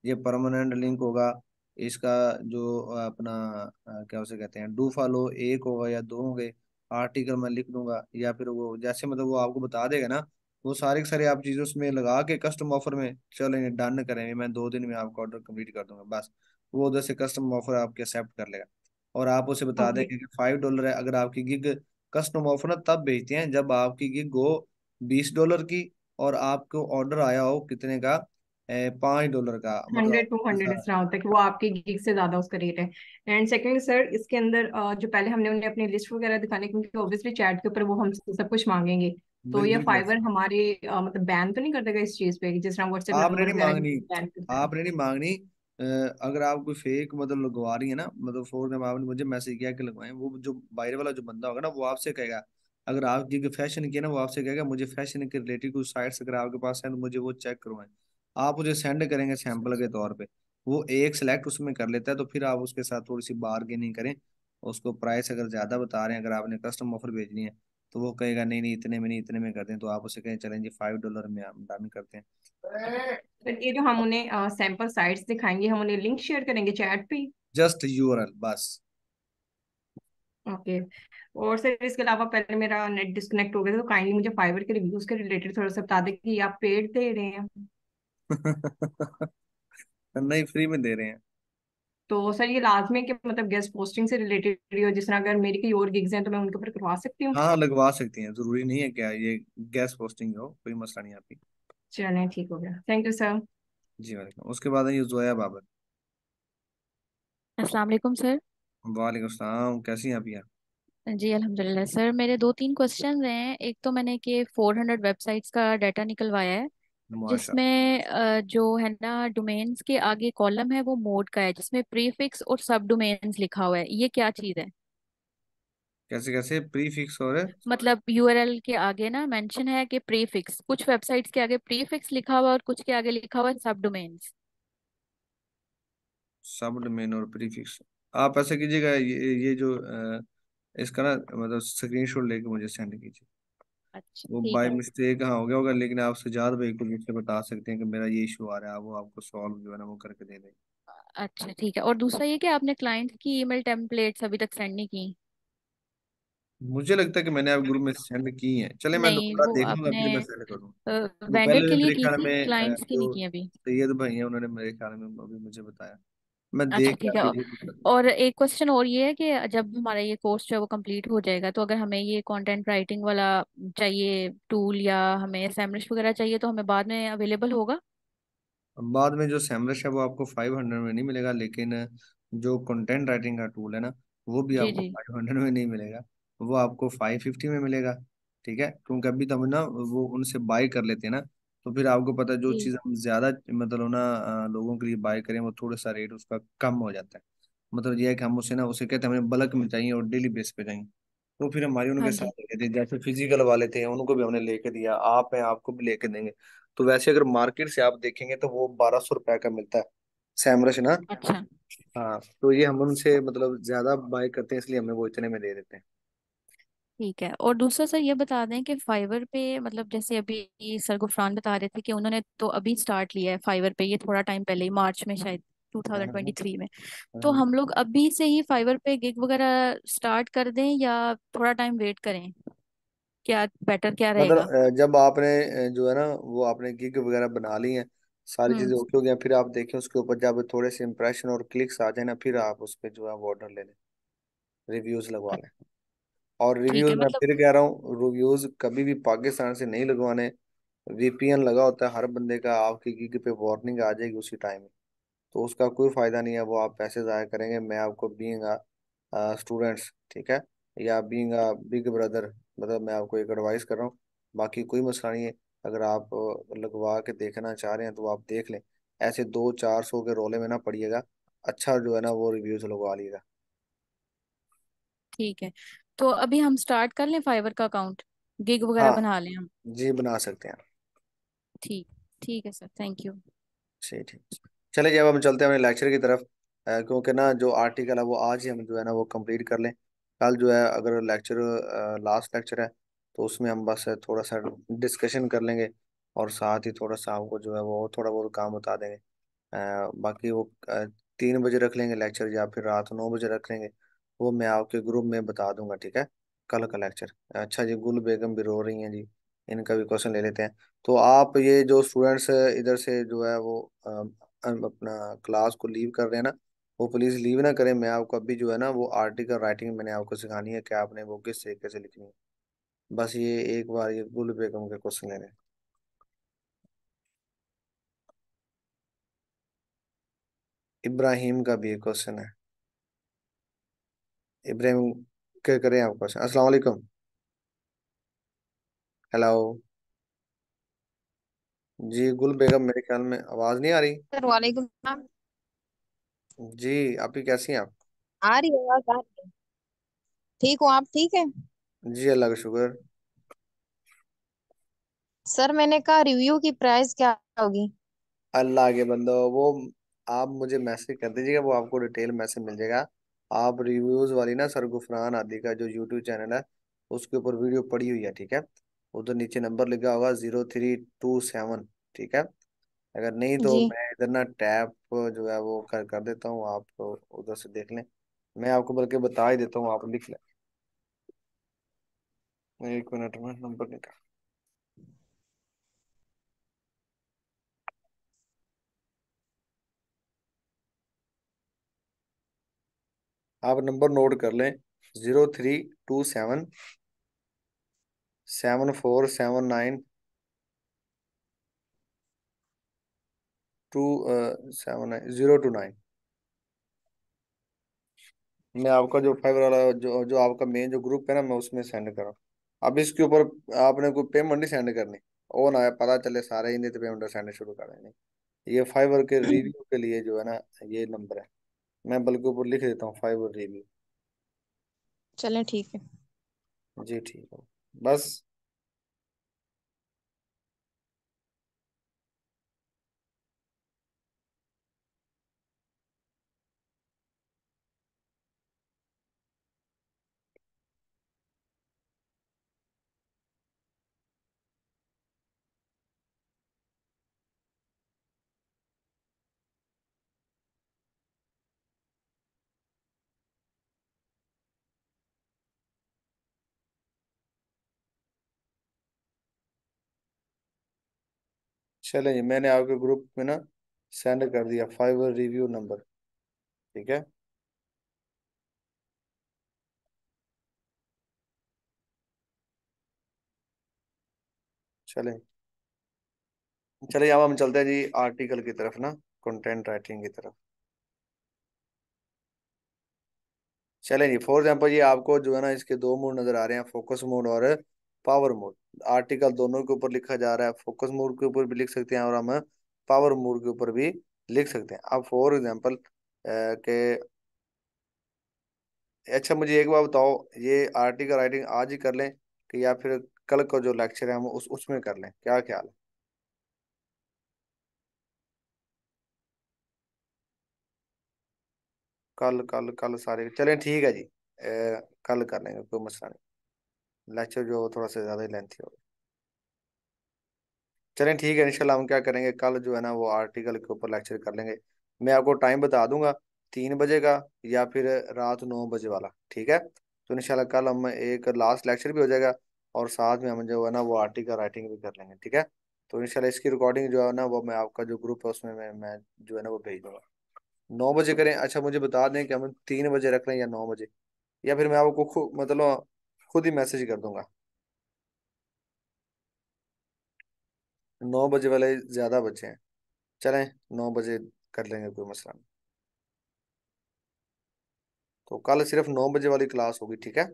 ये परमानेंट लिंक होगा। इसका जो अपना क्या उसे कहते हैं, डू फॉलो एक होगा या दो होंगे, आर्टिकल मैं लिख दूंगा, या फिर वो जैसे मतलब वो आपको बता देगा ना, वो सारे के सारे आप चीजें उसमें लगा के कस्टम ऑफर में चलेंगे, डन करेंगे, मैं 2 दिन में आपका ऑर्डर कंप्लीट कर दूंगा, बस वो उधर से कस्टम ऑफर आपके एक्सेप्ट कर लेगा। और आप उसे बता ओके। देंगे कि $5 है। अगर आपकी गिग कस्टम ऑफर ना तब भेजते हैं जब आपकी गिग हो $20 की, और आपको ऑर्डर आया हो कितने का, $5 का, मतलब 100 200 इस तरह होता है कि वो आपके गिग से ज्यादा उसका रेट है। एंड सेकंड सर, इसके अंदर जो पहले हमने उन्हें अपनी लिस्ट वगैरह दिखाने, क्योंकि ऑब्वियसली चैट के ऊपर वो हमसे सब कुछ मांगेंगे, तो ये बिल्कुल फाइवर यस। हमारे मतलब बैन तो नहीं कर देगा इस चीज पे, कि जिस तरह व्हाट्सएप आपने नंबर नहीं वगैरह मांगनी, बैन करता है? आपने नहीं मांगनी। अगर आप कोई फेक मतलब लगवा रही है ना, मतलब फॉर एग्जाम्पल आपने मुझे मैसेज किया कि लगवाएं, वो जो बाहर वाला जो बंदा होगा ना वो आपसे कहेगा, अगर आपकी फैशन की है ना, वो आपसे कहेगा मुझे फैशन के रिलेटेड कुछ साइट्स अगर आपके पास है तो मुझे वो चेक करवाएं। आप मुझे सेंड करेंगे सैंपल के तौर पे, वो एक सिलेक्ट उसमें कर लेता है, तो फिर आप उसके साथ थोड़ी सी बार्गेनिंग करें। उसको प्राइस अगर ज्यादा बता रहे हैं, अगर आपने कस्टम ऑफर भेजनी है, तो वो कहेगा नहीं नहीं इतने में नहीं, इतने में कर दें, तो आप उसे कहें चलें जी $5 में हम डन करते हैं। तो ये जो हम उन्हें सैंपल साइट्स दिखाएंगे, हम उन्हें लिंक शेयर करेंगे चैट पे? जस्ट यूआरएल बस। ओके। और सर इसके अलावा पहले मेरा नेट डिस्कनेक्ट हो गया था, तो काइंडली मुझे फाइवर के रिव्यूज के रिलेटेड थोड़ा सा बता दें कि आप पेड दे रहे हैं। नहीं, फ्री में दे रहे हैं। तो सर ये लाजमी है कि मतलब गेस्ट पोस्टिंग से रिलेटेड ही हो, जिस तरह अगर मेरी कोई और गिग्स हैं तो मैं उनके ऊपर करवा सकती हूँ? हाँ, लगवा सकती हैं, जरूरी नहीं है क्या ये गैस पोस्टिंग हो, कोई मसला नहीं आपकी। चलें, ठीक हो गया, थैंक यू सर। जी वेलकम। उसके बाद है ये जोया बाबर। अस्सलाम वालेकुम सर। वालेकुम सलाम, कैसी हैं आप यार? जी अल्हम्दुलिल्लाह सर, मेरे दो तीन क्वेश्चन हैं। एक तो मैंने कि 400 वेबसाइट्स का डाटा निकलवाया है, माशा। जिसमें जो है ना डोमेन्स के आगे कॉलम है वो मोड का है, जिसमें प्रीफिक्स और सब डोमेन्स लिखा हुआ है। ये क्या चीज़ है? कैसे कैसे प्री फिक्स हो रहे? मतलब यूआरएल के आगे ना मेंशन है कि प्रीफिक्स, कुछ वेबसाइट्स के आगे प्रीफिक्स लिखा हुआ है और कुछ के आगे लिखा हुआ है सब डोमेन्स। सब डोमेन और प्री फिक्स। आप ऐसा कीजिएगा, ये जो इसका ना मतलब स्क्रीनशॉट लेके मुझे सेंड कीजिए। अच्छा वो ठीक बाय है। मिस्टेक हाँ हो गया होगा, लेकिन आप सजाद भाई को मुझसे बता सकते हैं कि मेरा ये इशू आ रहा है, वो आपको सॉल्व जो है ना वो करके दे दें। अच्छा ठीक है। और दूसरा ये कि आपने क्लाइंट की ईमेल टेम्पलेट्स अभी तक सेंड नहीं की। मुझे लगता है कि मैंने आप ग्रुप में सेंड की है, चले मैं नहीं, दोबारा वो देख लूंगा आपने फिर मैं सेंड करूँ। वो वेंडर पहले के भी लिए मेरे की ख्याल थी, में क्लाइंट्स की नहीं जो की अभी। सैयद भाई हैं उन्होंने मेरे ख्याल में अभी मुझे बताया। मैं अच्छा देख के ठीक है। अभी नहीं पता। और एक क्वेश्चन और ये है कि जब हमारा ये कोर्स जो है वो कंप्लीट हो जाएगा, तो अगर हमें ये कंटेंट राइटिंग वाला चाहिए टूल, या हमें एसएमएस वगैरह चाहिए, तो हमें बाद में अवेलेबल होगा? बाद में जो सैमरश है वो आपको 500 में नहीं मिलेगा, लेकिन जो कंटेंट राइटिंग का टूल है ना, वो भी जी आपको जी 500 में नहीं मिलेगा। वो आपको 550 में मिलेगा। ठीक है, क्योंकि अभी तो हम ना वो उनसे बाय कर लेते हैं ना, तो फिर आपको पता है जो जी। चीज़ हम ज्यादा मतलब ना लोगों के लिए बाय करें, वो थोड़ा सा रेट उसका कम हो जाता है। मतलब ये है कि हम उसे ना उसे कहते हैं हमें बल्क में चाहिए और डेली बेस पे चाहिए, तो फिर हमारी उनके हाँ जी। साथ लेके दी। जैसे फिजिकल वाले थे उनको भी हमने लेके दिया, आप हैं आपको भी लेके देंगे। तो वैसे अगर मार्केट से आप देखेंगे तो वो 1200 रुपए का मिलता है, सैमरश ना। अच्छा हाँ, तो ये हम उनसे मतलब ज्यादा बाय करते हैं, इसलिए हमें वो इतने में दे देते हैं। ठीक है। और दूसरा सर ये बता दें कि फाइवर पे, मतलब जैसे अभी सर गुफरान बता रहे थे कि उन्होंने तो अभी स्टार्ट लिया है फाइवर पे, ये थोड़ा टाइम पहले ही, मार्च में शायद हाँ, हाँ, 2023 में। तो हाँ। हम लोग अभी से ही फाइवर पे गिग वगैरह स्टार्ट कर दें या थोड़ा टाइम वेट करें? क्या बेटर, क्या मतलब रहेगा? जब आपने जो है ना वो आपने गिग वगैरह बना ली हैं, सारी हम्म। चीजें ओके हो गई हैं, फिर आप देखें उसके ऊपर जब थोड़े से इंप्रेशन और क्लिक्स आ जाए ना, फिर आप उस पर जो है वो ऑर्डर ले लें, रिव्यूज लगवा लें। और ठीक रिव्यूज है मैं मतलब। फिर कह रहा हूँ, रिव्यूज कभी भी पाकिस्तान से नहीं लगवाने। वीपीएन लगा होता है हर बंदे का, आपकी गिग पे वार्निंग आ जाएगी उसी टाइम, तो उसका कोई फायदा नहीं है, वो आप पैसे ज़ाया करेंगे। मैं आपको बीइंग स्टूडेंट्स, ठीक है, या बीइंग बिग ब्रदर, मतलब मैं आपको एक एडवाइस कर रहा हूँ। बाकी कोई मसला नहीं है, अगर आप लगवा के देखना चाह रहे हैं तो आप देख लें। ऐसे 200-400 के रोले में ना पड़िएगा, अच्छा जो है ना वो रिव्यूज लगवा लीजिएगा। ठीक है। तो अभी हम स्टार्ट कर लें फाइवर का अकाउंट, गिग वगैरह हाँ बना लें हम? जी, बना सकते हैं। ठीक। ठीक है सर, थैंक यू। ठीक ठीक। चले जी, अब हम चलते हैं अपने लेक्चर की तरफ। क्योंकि ना जो आर्टिकल है वो आज ही हम जो है ना वो कंप्लीट कर लें। कल जो है अगर लेक्चर लास्ट लेक्चर है, तो उसमें हम बस थोड़ा सा डिस्कशन कर लेंगे, और साथ ही थोड़ा सा आपको जो है वो थोड़ा बहुत काम बता देंगे। बाकी वो 3 बजे रख लेंगे लेक्चर, या फिर रात 9 बजे रख लेंगे, वो मैं आपके ग्रुप में बता दूंगा, ठीक है, कल का लेक्चर। अच्छा जी, गुल बेगम भी रो रही हैं जी, इनका भी क्वेश्चन ले लेते हैं। तो आप ये जो स्टूडेंट्स इधर से जो है वो अपना क्लास को लीव कर रहे हैं ना, वो प्लीज़ लीव ना करें। मैं आपको अभी जो है ना वो आर्टिकल राइटिंग मैंने आपको सिखानी है कि आपने वो किस तरीके से लिखनी है। बस ये एक बार ये गुल बेगम के क्वेश्चन ले लें। इब्राहिम का भी एक क्वेश्चन है। इब्राहिम के करें आप क्वेश्चन। अस्सलाम वालेकुम। हेलो। जी गुल बेगम, मेरे ख्याल में आवाज़ नहीं आ रही। सर वालेकुम सलाम। जी, आप ही कैसी हैं आप? आ रही है आवाज, आ रही है। ठीक हूँ, आप ठीक है? जी अल्लाह का शुक्र। सर मैंने कहा रिव्यू की प्राइस क्या होगी? अल्लाह के बंदो, वो आप मुझे मैसेज कर दीजिएगा, वो आपको डिटेल मैसेज मिल जाएगा। आप रिव्यूज वाली ना सर गुफरान आदि का जो यूट्यूब चैनल है, उसके ऊपर वीडियो पड़ी हुई है, ठीक है। उधर नीचे नंबर लिखा होगा 0327, ठीक है। अगर नहीं तो जी। मैं इधर ना टैप जो है वो कर कर देता हूँ, आप तो उधर से देख लें। मैं आपको बल्कि बता ही देता हूँ, आप लिख लें। एक मिनट में नंबर निकाल। आप नंबर नोट कर लें, 0327 7479 029। मैं आपका जो फाइवर वाला जो जो आपका मेन जो ग्रुप है ना, मैं उसमें सेंड कर रहा हूँ। अब इसके ऊपर आपने कोई पेमेंट नहीं सेंड करनी, वो ना पता चले सारे ही नहीं तो पेमेंट सेंड शुरू कर देंगे। ये फाइवर के रिव्यू के लिए जो है ना, ये नंबर है। मैं बल्कि ऊपर लिख देता हूँ फाइवर रिव्यू। चलें ठीक है। जी ठीक है। बस। चलें जी, मैंने आपके ग्रुप में ना सेंड कर दिया फाइवर रिव्यू नंबर। ठीक है। चलें। चलिए अब हम चलते हैं जी आर्टिकल की तरफ ना, कंटेंट राइटिंग की तरफ। चलें जी, फॉर एग्जाम्पल ये आपको जो है ना, इसके दो मोड नजर आ रहे हैं, फोकस मोड और पावर मोड। आर्टिकल दोनों के ऊपर लिखा जा रहा है, फोकस मोड के ऊपर भी लिख सकते हैं और हम पावर मोड के ऊपर भी लिख सकते हैं। अब फॉर एग्जाम्पल के, अच्छा मुझे एक बार बताओ, ये आर्टिकल राइटिंग आज ही कर लें कि या फिर कल का जो लेक्चर है हम उसमें कर लें, क्या ख्याल है? कल कल कल सारे चलें, ठीक है जी। कल कर लेंगे, कोई मसला नहीं। लेक्चर जो थोड़ा सा ज़्यादा ही लेंथी हो। चलें ठीक है, इंशाल्लाह हम क्या करेंगे, कल जो है ना वो आर्टिकल के ऊपर लेक्चर कर लेंगे। मैं आपको टाइम बता दूंगा, 3 बजे का या फिर रात 9 बजे वाला। ठीक है। तो इंशाल्लाह कल हम एक लास्ट लेक्चर भी हो जाएगा और साथ में हम जो है ना वो आर्टिकल राइटिंग भी कर लेंगे। ठीक है। तो इंशाल्लाह इसकी रिकॉर्डिंग जो है ना वो मैं आपका जो ग्रुप है उसमें मैं जो है ना वो भेज दूंगा। 9 बजे करें? अच्छा मुझे बता दें कि हम 3 बजे रख लें या 9 बजे, या फिर मैं आपको मतलब खुद ही मैसेज कर दूंगा। 9 बजे वाले ज़्यादा बचे हैं। चलें 9 बजे कर लेंगे, कोई मसला नहीं। तो कल सिर्फ 9 बजे वाली क्लास होगी। ठीक है।